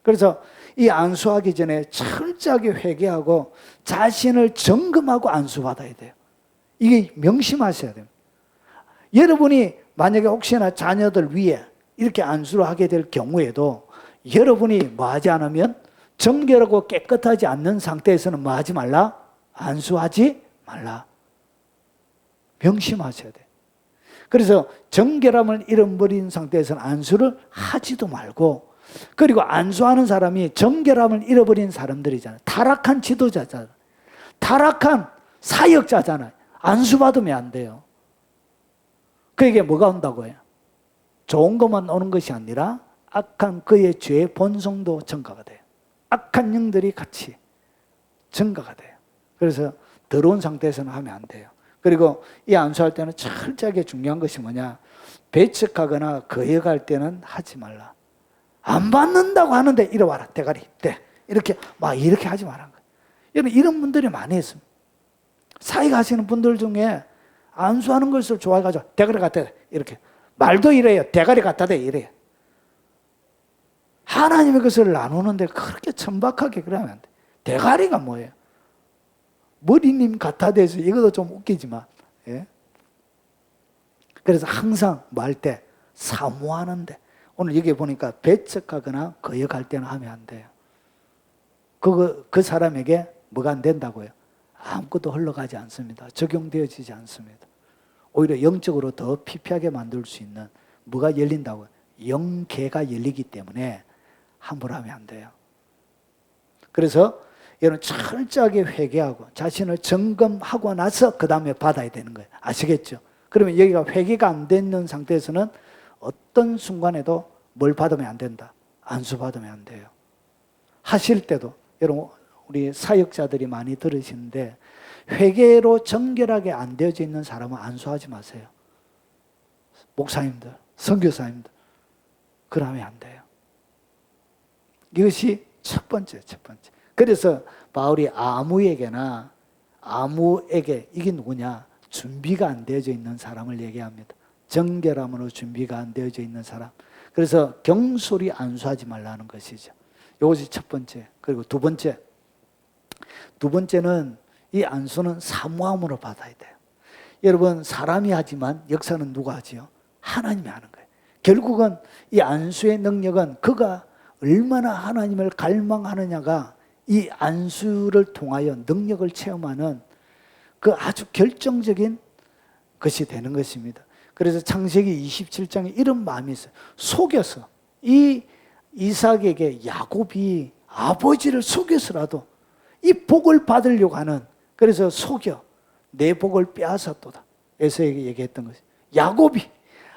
그래서 이 안수하기 전에 철저하게 회개하고 자신을 점검하고 안수받아야 돼요. 이게 명심하셔야 됩니다. 여러분이 만약에 혹시나 자녀들 위에 이렇게 안수를 하게 될 경우에도 여러분이 뭐 하지 않으면 정결하고 깨끗하지 않는 상태에서는 뭐 하지 말라? 안수하지 말라. 명심하셔야 돼요. 그래서 정결함을 잃어버린 상태에서는 안수를 하지도 말고, 그리고 안수하는 사람이 정결함을 잃어버린 사람들이잖아요. 타락한 지도자잖아요. 타락한 사역자잖아요. 안수받으면 안 돼요. 그에게 뭐가 온다고요? 좋은 것만 오는 것이 아니라 악한 그의 죄의 본성도 증가가 돼요. 악한 영들이 같이 증가가 돼요. 그래서 더러운 상태에서는 하면 안 돼요. 그리고 이 안수할 때는 철저하게 중요한 것이 뭐냐? 배척하거나 거역할 때는 하지 말라. 안 받는다고 하는데 이리 와라, 대가리, 대. 이렇게 하지 말라는 거예요. 여러분, 이런 분들이 많이 있습니다. 사역하시는 분들 중에 안수하는 것을 좋아해가지고 대가리 갖다 대. 이렇게. 말도 이래요. 대가리 갖다 대. 이래요. 하나님의 것을 나누는데 그렇게 천박하게 그러면 안 돼. 대가리가 뭐예요? 머리님 갖다 대서 이것도 좀 웃기지만, 예? 그래서 항상 뭐 할 때 사모하는데, 오늘 여기 보니까 배척하거나 거역할 때는 하면 안 돼요. 그 사람에게 뭐가 안 된다고요? 아무것도 흘러가지 않습니다. 적용되어지지 않습니다. 오히려 영적으로 더 피폐하게 만들 수 있는 뭐가 열린다고요? 영계가 열리기 때문에 함부로 하면 안 돼요. 그래서 여러분 철저하게 회개하고 자신을 점검하고 나서 그 다음에 받아야 되는 거예요. 아시겠죠? 그러면 여기가 회개가 안 되는 상태에서는 어떤 순간에도 뭘 받으면 안 된다. 안수 받으면 안 돼요. 하실 때도 여러분 우리 사역자들이 많이 들으시는데 회개로 정결하게 안 되어져 있는 사람은 안수하지 마세요. 목사님들, 선교사님들 그러면 안 돼요. 이것이 첫 번째. 그래서 바울이 아무에게 이게 누구냐? 준비가 안 되어져 있는 사람을 얘기합니다. 정결함으로 준비가 안 되어져 있는 사람. 그래서 경솔히 안수하지 말라는 것이죠. 이것이 첫 번째. 그리고 두 번째는 이 안수는 사모함으로 받아야 돼요. 여러분, 사람이 하지만 역사는 누가 하지요? 하나님이 하는 거예요. 결국은 이 안수의 능력은 그가 얼마나 하나님을 갈망하느냐가 이 안수를 통하여 능력을 체험하는 그 아주 결정적인 것이 되는 것입니다. 그래서 창세기 27장에 이런 마음이 있어요. 속여서 이 이삭에게 야곱이 아버지를 속여서라도 이 복을 받으려고 하는, 그래서 속여 내 복을 빼앗았도다. 에서에게 얘기했던 것이 야곱이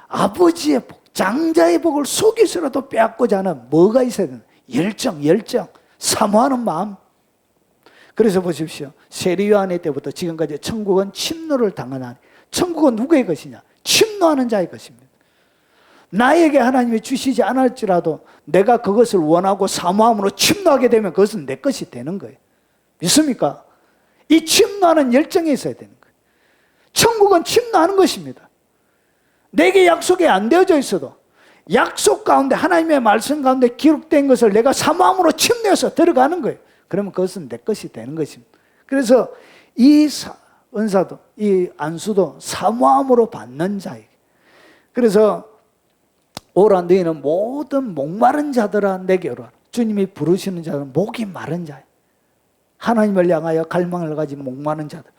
아버지의 복, 장자의 복을 속여서라도 빼앗고자 하는 뭐가 있어야 되나? 열정, 사모하는 마음. 그래서 보십시오. 세리요한의 때부터 지금까지 천국은 침노를 당하나니, 천국은 누구의 것이냐? 침노하는 자의 것입니다. 나에게 하나님이 주시지 않을지라도 내가 그것을 원하고 사모함으로 침노하게 되면 그것은 내 것이 되는 거예요. 믿습니까? 이 침노하는 열정이 있어야 되는 거예요. 천국은 침노하는 것입니다. 내게 약속이 안 되어져 있어도 약속 가운데, 하나님의 말씀 가운데 기록된 것을 내가 사모함으로 침노해서 들어가는 거예요. 그러면 그것은 내 것이 되는 것입니다. 그래서 이 은사도, 이 안수도 사모함으로 받는 자에게. 그래서 오라 너희는 모든 목마른 자들아 내게 오라. 주님이 부르시는 자는 목이 마른 자예요. 하나님을 향하여 갈망을 가진 목마른 자들.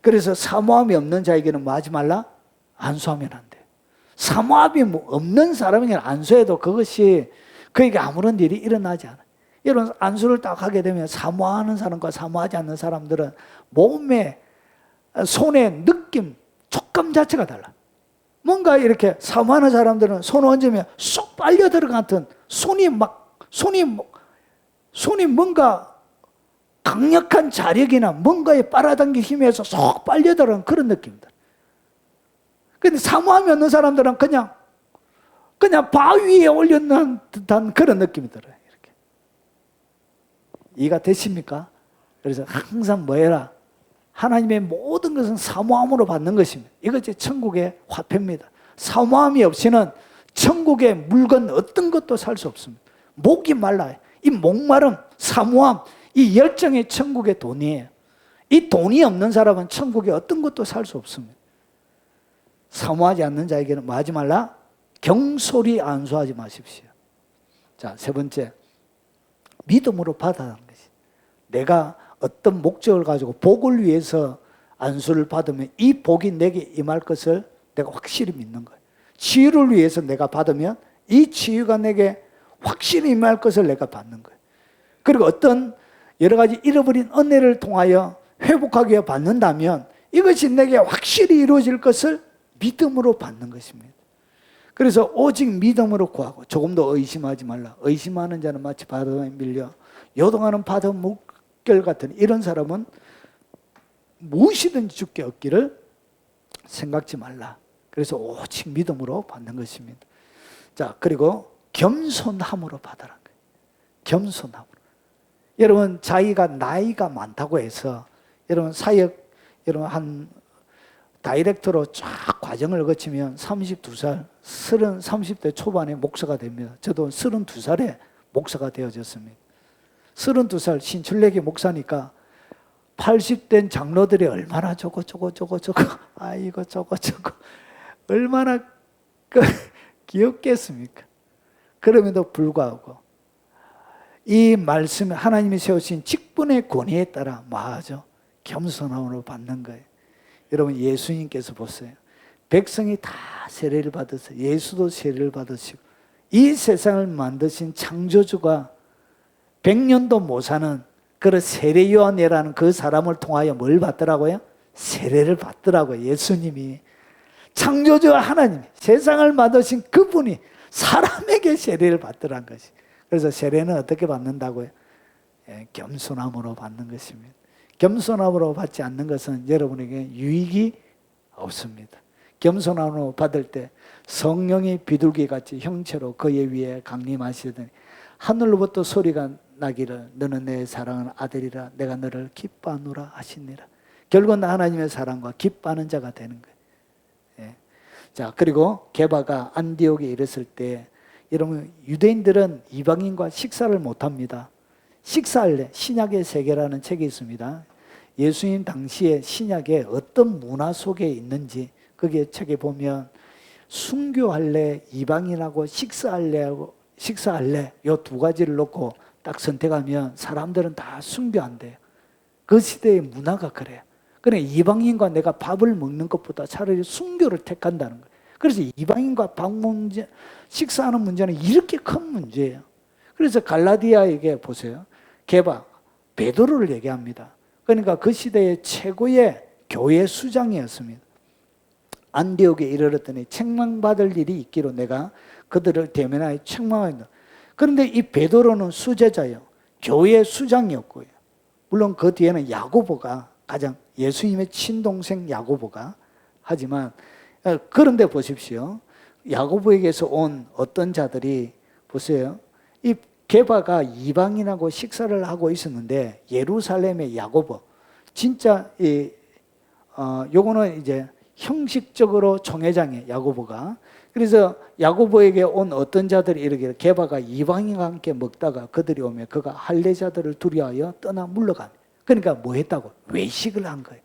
그래서 사모함이 없는 자에게는 뭐 하지 말라? 안수하면 안 돼요. 사모함이 없는 사람에게는 안수해도 그것이 그에게 아무런 일이 일어나지 않아요. 이런 안수를 딱 하게 되면 사모하는 사람과 사모하지 않는 사람들은 몸에, 손의 느낌, 촉감 자체가 달라. 뭔가 이렇게 사모하는 사람들은 손을 얹으면 쏙 빨려 들어가는 손이 뭔가 강력한 자력이나 뭔가에 빨아당기 힘에서 쏙 빨려 들어가는 그런 느낌들. 근데 사모함이 없는 사람들은 그냥 그냥 바위에 올려놓은 듯한 그런 느낌이 들어요. 이렇게. 이해가 되십니까? 그래서 항상 뭐해라? 하나님의 모든 것은 사모함으로 받는 것입니다. 이것이 천국의 화폐입니다. 사모함이 없이는 천국의 물건 어떤 것도 살 수 없습니다. 목이 말라요. 이 목마름, 사모함, 이 열정이 천국의 돈이에요. 이 돈이 없는 사람은 천국에 어떤 것도 살 수 없습니다. 사모하지 않는 자에게는 뭐 하지 말라? 경솔히 안수하지 마십시오. 자, 세 번째, 믿음으로 받아라는 것이. 내가 어떤 목적을 가지고 복을 위해서 안수를 받으면 이 복이 내게 임할 것을 내가 확실히 믿는 거예요. 치유를 위해서 내가 받으면 이 치유가 내게 확실히 임할 것을 내가 받는 거예요. 그리고 어떤 여러 가지 잃어버린 은혜를 통하여 회복하기 위해 받는다면 이것이 내게 확실히 이루어질 것을 믿음으로 받는 것입니다. 그래서 오직 믿음으로 구하고 조금도 의심하지 말라. 의심하는 자는 마치 바다에 밀려 요동하는 바다 물결 같은 이런 사람은 무엇이든지 주께 얻기를 생각지 말라. 그래서 오직 믿음으로 받는 것입니다. 자, 그리고 겸손함으로 받아라. 겸손함으로. 여러분, 자기가 나이가 많다고 해서 여러분 사역 여러분 한 다이렉터로 쫙 과정을 거치면 32살, 30대 초반에 목사가 됩니다. 저도 32살에 목사가 되어졌습니다. 32살 신출내기 목사니까 80된 장로들이 얼마나 저거 아이고 저거 얼마나 귀엽겠습니까? 그럼에도 불구하고 이 말씀 하나님이 세우신 직분의 권위에 따라 뭐하죠? 겸손함으로 받는 거예요. 여러분, 예수님께서 보세요. 백성이 다 세례를 받아서 예수도 세례를 받으시고 이 세상을 만드신 창조주가 100년도 못 사는 그런 세례 요한이라는 그 사람을 통하여 뭘 받더라고요? 세례를 받더라고요. 예수님이. 창조주 하나님, 세상을 만드신 그분이 사람에게 세례를 받더란 것이. 그래서 세례는 어떻게 받는다고요? 겸손함으로 받는 것입니다. 겸손함으로 받지 않는 것은 여러분에게 유익이 없습니다. 겸손함으로 받을 때 성령이 비둘기같이 형체로 그의 위에 강림하시더니 하늘로부터 소리가 나기를 너는 내 사랑하는 아들이라 내가 너를 기뻐하노라 하시니라. 결국은 하나님의 사랑과 기뻐하는 자가 되는 거예요. 예. 자, 그리고 게바가 안디옥에 이르렀을 때 여러분, 유대인들은 이방인과 식사를 못합니다. 식사할래, 신약의 세계라는 책이 있습니다. 예수님 당시에 신약에 어떤 문화 속에 있는지 거기에 책에 보면 순교할래, 이방인하고 식사할래 이 두 가지를 놓고 딱 선택하면 사람들은 다 순교한대요. 그 시대의 문화가 그래요. 그래, 이방인과 내가 밥을 먹는 것보다 차라리 순교를 택한다는 거예요. 그래서 이방인과 식사하는 문제는 이렇게 큰 문제예요. 그래서 갈라디아에게 보세요. 게바, 베드로를 얘기합니다. 그러니까 그 시대의 최고의 교회 수장이었습니다. 안디옥에 이르렀더니 책망받을 일이 있기로 내가 그들을 대면하여 책망한다. 그런데 이 베드로는 수제자예요. 교회 수장이었고요. 물론 그 뒤에는 야고보가 가장 예수님의 친동생 야고보가 하지만 그런데 보십시오. 야고보에게서 온 어떤 자들이 보세요. 이 게바가 이방인하고 식사를 하고 있었는데 예루살렘의 야고보 진짜 요거는 이제 형식적으로 총회장의 야고보가 그래서 야고보에게 온 어떤 자들이 이르기를 게바가 이방인과 함께 먹다가 그들이 오면 그가 할례자들을 두려워하여 떠나 물러갑니다. 그러니까 뭐 했다고? 외식을 한 거예요.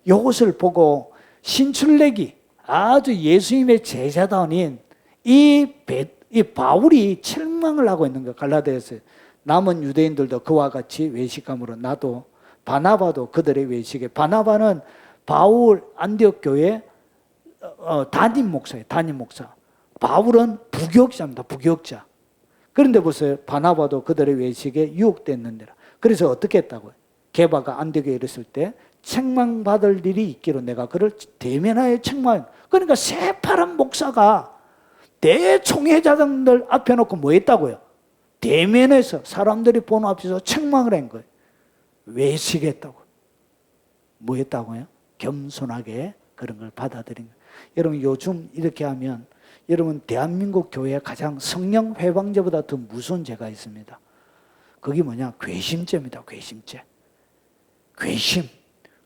이것을 보고 신출내기 아주 예수님의 제자다운 이 바울이 책망을 하고 있는 거예요. 갈라디아에서 남은 유대인들도 그와 같이 외식함으로 나도 바나바도 그들의 외식에 바나바는 바울 안디옥 교회 담임 목사예요. 담임 목사. 바울은 부교역자입니다. 부교역자. 그런데 보세요. 바나바도 그들의 외식에 유혹됐는데라. 그래서 어떻게 했다고요? 게바가 안디옥에 이르렀을 때 책망받을 일이 있기로 내가 그를 대면하여 책망. 그러니까 새파란 목사가 대총회자들 앞에 놓고 뭐 했다고요? 대면에서 사람들이 보는 앞에서 책망을 한 거예요. 외식했다고. 뭐 했다고요? 겸손하게 그런 걸 받아들인 거예요. 여러분 요즘 이렇게 하면 여러분 대한민국 교회에 가장 성령 회방죄보다 더 무서운 죄가 있습니다. 그게 뭐냐? 괘씸죄입니다. 괘씸죄.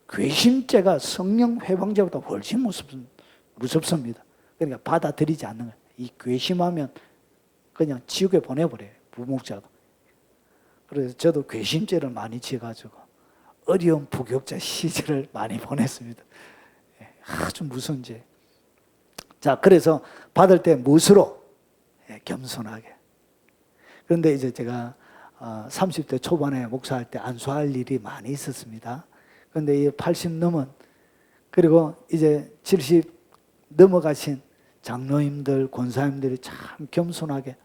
괘씸죄가 성령 회방죄보다 훨씬 무섭습니다. 그러니까 받아들이지 않는 거예요. 이 괘씸하면 그냥 지옥에 보내버려요. 부목자도. 그래서 저도 괘씸죄를 많이 지어가지고 어려운 부격자 시절을 많이 보냈습니다. 아주 무서운 죄. 자, 그래서 받을 때 무엇으로? 겸손하게. 그런데 이제 제가 30대 초반에 목사할 때 안수할 일이 많이 있었습니다. 그런데 80 넘은, 그리고 이제 70 넘어가신 장로님들, 권사님들이 참 겸손하게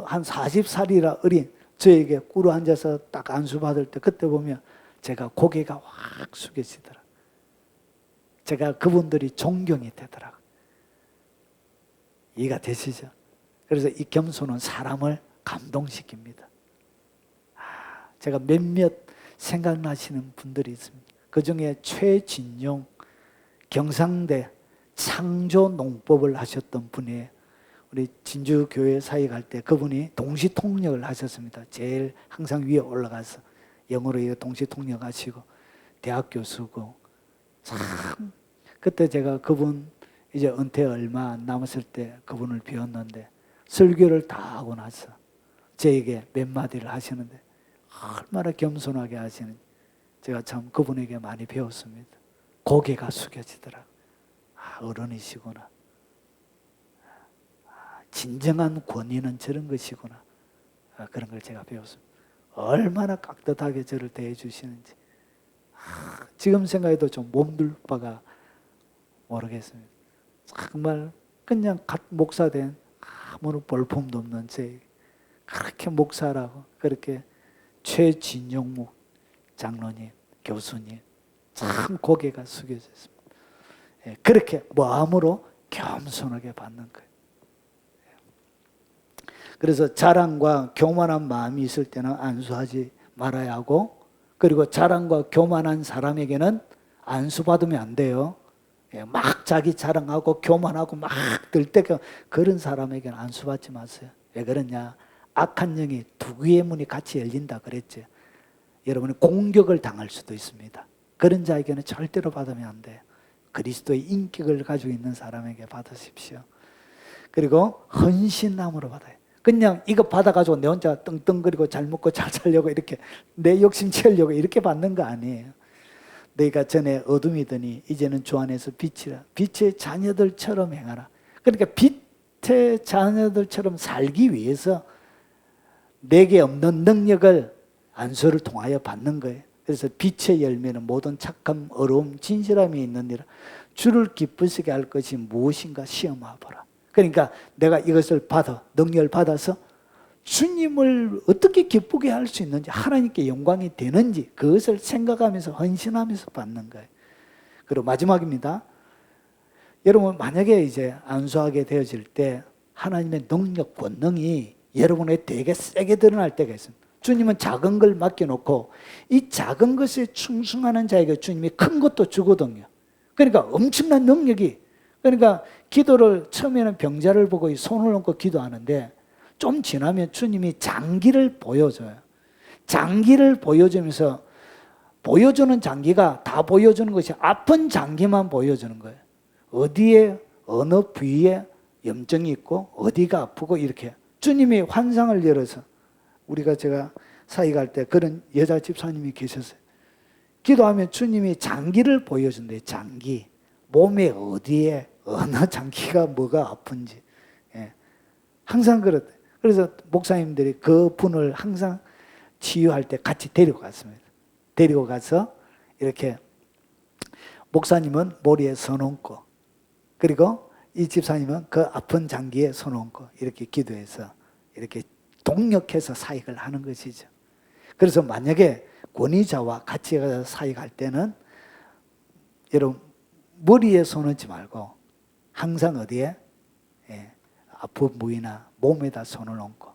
한 40살이라 어린 저에게 꿇어 앉아서 딱 안수 받을 때 그때 보면 제가 고개가 확 숙여지더라고요. 제가 그분들이 존경이 되더라고요. 이해가 되시죠? 그래서 이 겸손은 사람을 감동시킵니다. 제가 몇몇 생각나시는 분들이 있습니다. 그 중에 최진용 경상대 창조농법을 하셨던 분이에요. 우리 진주교회 사역 할 때 그분이 동시통역을 하셨습니다. 제일 항상 위에 올라가서 영어로 동시통역 하시고 대학 교수고 참 그때 제가 그분 이제 은퇴 얼마 안 남았을 때 그분을 배웠는데 설교를 다 하고 나서 저에게 몇 마디를 하시는데 얼마나 겸손하게 하시는지 제가 참 그분에게 많이 배웠습니다. 고개가 숙여지더라고요. 어른이시구나. 진정한 권위는 저런 것이구나. 그런 걸 제가 배웠습니다. 얼마나 깍듯하게 저를 대해 주시는지 지금 생각해도 좀 몸둘 바가 모르겠습니다. 정말 그냥 갓 목사된 아무런 볼품도 없는 제 그렇게 목사라고 그렇게 최진용 장로님, 교수님 참 고개가 숙여졌습니다. 그렇게 마음으로 겸손하게 받는 거예요. 그래서 자랑과 교만한 마음이 있을 때는 안수하지 말아야 하고, 그리고 자랑과 교만한 사람에게는 안수받으면 안 돼요. 막 자기 자랑하고 교만하고 막 들때가 그런 사람에게는 안수받지 마세요. 왜 그러냐? 악한 영이 두 개의 문이 같이 열린다 그랬죠. 여러분이 공격을 당할 수도 있습니다. 그런 자에게는 절대로 받으면 안 돼요. 그리스도의 인격을 가지고 있는 사람에게 받으십시오. 그리고 헌신함으로 받아요. 그냥 이거 받아가지고 내 혼자 떵떵거리고 잘 먹고 잘 살려고 이렇게 내 욕심 채우려고 이렇게 받는 거 아니에요. 너희가 전에 어둠이더니 이제는 주 안에서 빛이라. 빛의 자녀들처럼 행하라. 그러니까 빛의 자녀들처럼 살기 위해서 내게 없는 능력을 안수를 통하여 받는 거예요. 그래서 빛의 열매는 모든 착함, 어려움, 진실함이 있느니라. 주를 기쁘시게 할 것이 무엇인가 시험해보라. 그러니까 내가 이것을 받아, 능력을 받아서 주님을 어떻게 기쁘게 할 수 있는지, 하나님께 영광이 되는지 그것을 생각하면서 헌신하면서 받는 거예요. 그리고 마지막입니다. 여러분 만약에 이제 안수하게 되어질 때 하나님의 능력, 권능이 여러분에 되게 세게 드러날 때가 있습니다. 주님은 작은 걸 맡겨놓고 이 작은 것에 충성하는 자에게 주님이 큰 것도 주거든요. 그러니까 엄청난 능력이, 그러니까 기도를 처음에는 병자를 보고 손을 얹고 기도하는데 좀 지나면 주님이 장기를 보여줘요. 장기를 보여주면서 보여주는 장기가 다 보여주는 것이 아픈 장기만 보여주는 거예요. 어디에 어느 부위에 염증이 있고 어디가 아프고 이렇게 주님이 환상을 열어서 제가 사역할 때 그런 여자 집사님이 계셨어요. 기도하면 주님이 장기를 보여준대요. 장기. 몸에 어디에 어느 장기가 뭐가 아픈지. 항상 그렇대요. 그래서 목사님들이 그 분을 항상 치유할 때 같이 데리고 갔습니다. 데리고 가서 이렇게 목사님은 머리에 손 얹고, 그리고 이 집사님은 그 아픈 장기에 손 얹고 이렇게 기도해서 이렇게 동력해서 사역을 하는 것이죠. 그래서 만약에 권위자와 같이 가서 사역할 때는 여러분 머리에 손 얹지 말고 항상 어디에? 아픈 부위나 몸에다 손을 얹고,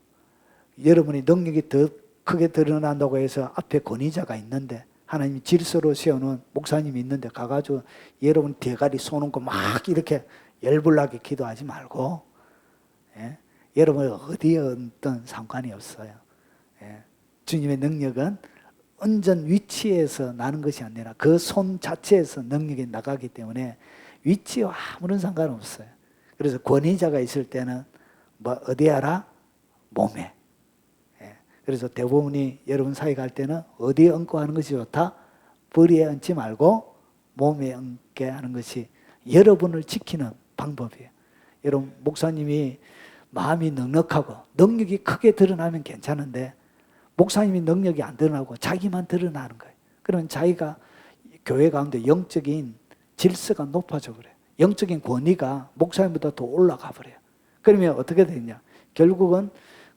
여러분이 능력이 더 크게 드러난다고 해서 앞에 권위자가 있는데 하나님이 질서로 세우는 목사님이 있는데 가가지고 여러분 대가리 손 얹고 막 이렇게 열불나게 기도하지 말고, 예? 여러분 어디에 어떤 상관이 없어요. 예? 주님의 능력은 온전 위치에서 나는 것이 아니라 그 손 자체에서 능력이 나가기 때문에 위치와 아무런 상관없어요. 그래서 권위자가 있을 때는 뭐 어디 하라? 몸에. 예. 그래서 대부분이 여러분 사회 갈 때는 어디에 얹고 하는 것이 좋다? 머리에 얹지 말고 몸에 얹게 하는 것이 여러분을 지키는 방법이에요. 여러분 목사님이 마음이 넉넉하고 능력이 크게 드러나면 괜찮은데 목사님이 능력이 안 드러나고 자기만 드러나는 거예요. 그러면 자기가 교회 가운데 영적인 질서가 높아져 버려요. 영적인 권위가 목사님보다 더 올라가 버려요. 그러면 어떻게 되냐? 결국은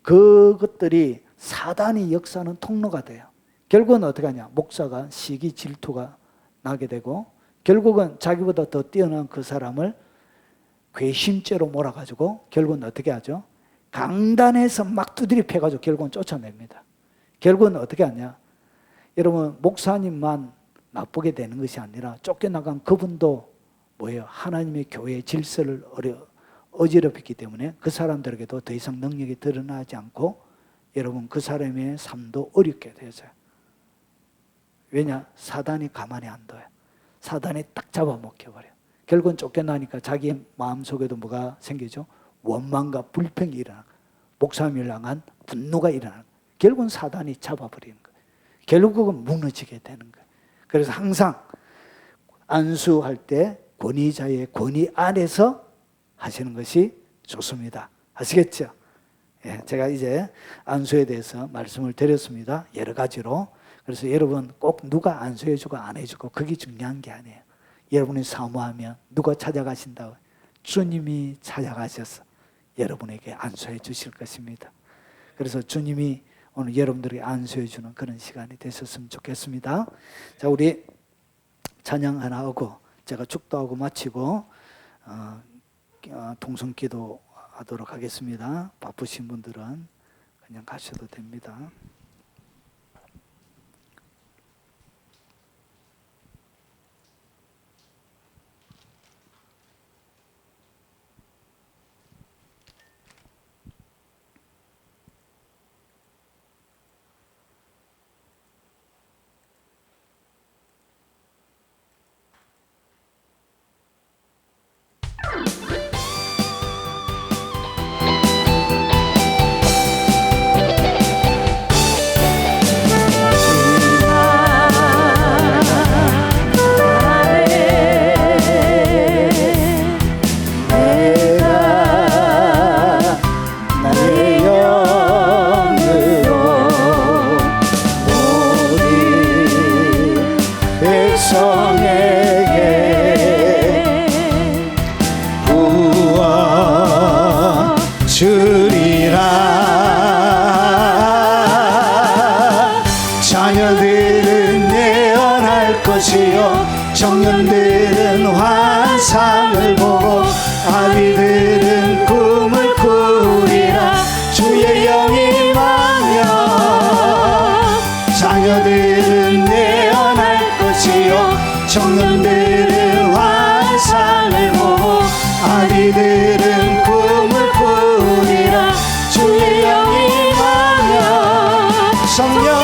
그것들이 사단이 역사하는 통로가 돼요. 결국은 어떻게 하냐? 목사가 시기 질투가 나게 되고 결국은 자기보다 더 뛰어난 그 사람을 괘씸죄로 몰아가지고 결국은 어떻게 하죠? 강단에서 막 두드려 패가지고 결국은 쫓아냅니다. 결국은 어떻게 하냐? 여러분 목사님만 나쁘게 되는 것이 아니라 쫓겨나간 그분도 뭐예요? 하나님의 교회의 질서를 어지럽혔기 때문에 그 사람들에게도 더 이상 능력이 드러나지 않고 여러분 그 사람의 삶도 어렵게 되어져요. 왜냐? 사단이 가만히 안 둬요. 사단이 딱 잡아먹혀버려요. 결국은 쫓겨나니까 자기 마음속에도 뭐가 생기죠? 원망과 불평이 일어나고 목사님을 향한 분노가 일어나고 결국은 사단이 잡아버리는 거예요. 결국은 무너지게 되는 거예요. 그래서 항상 안수할 때 권위자의 권위 안에서 하시는 것이 좋습니다. 아시겠죠? 예, 제가 이제 안수에 대해서 말씀을 드렸습니다. 여러 가지로. 그래서 여러분 꼭 누가 안수해주고 안 해주고 그게 중요한 게 아니에요. 여러분이 사모하면 누가 찾아가신다고? 주님이 찾아가셔서 여러분에게 안수해 주실 것입니다. 그래서 주님이 오늘 여러분들에게 안수해 주는 그런 시간이 되셨으면 좋겠습니다. 자, 우리 찬양 하나 하고 제가 축도하고 마치고 동성기도 하도록 하겠습니다. 바쁘신 분들은 그냥 가셔도 됩니다. 자녀들은 예언할 것이요 청년들은 환상을 보고 아비들은 꿈을 꾸리라. 주의 영이 임하며 자녀들은 예언할 것이요 청년들은 환상을 보고 아비들은 꿈을 꾸리라. 주의 영이 임하며 성령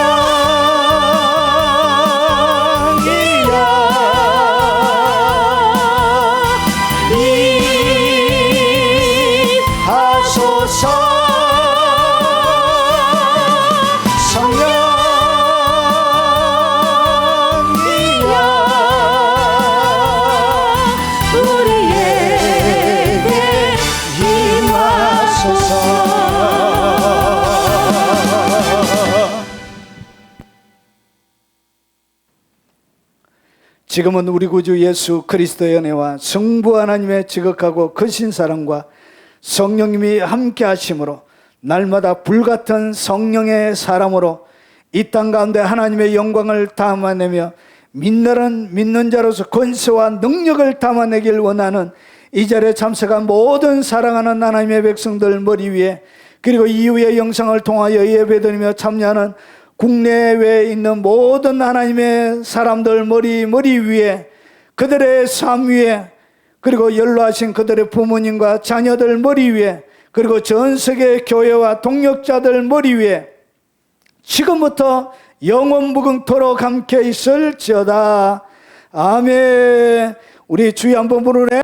지금은 우리 구주 예수 그리스도의 은혜와 성부 하나님의 지극하고 크신 사랑과 성령님이 함께 하심으로 날마다 불같은 성령의 사람으로 이 땅 가운데 하나님의 영광을 담아내며 믿는 자로서 권세와 능력을 담아내길 원하는 이 자리에 참석한 모든 사랑하는 하나님의 백성들 머리 위에, 그리고 이후의 영상을 통하여 예배드리며 참여하는 국내외에 있는 모든 하나님의 사람들 머리 위에, 그들의 삶 위에 그리고 연로하신 그들의 부모님과 자녀들 머리 위에, 그리고 전 세계 교회와 동역자들 머리 위에 지금부터 영원 무궁토록 함께 있을지어다. 아멘. 우리 주여 한번 부르래.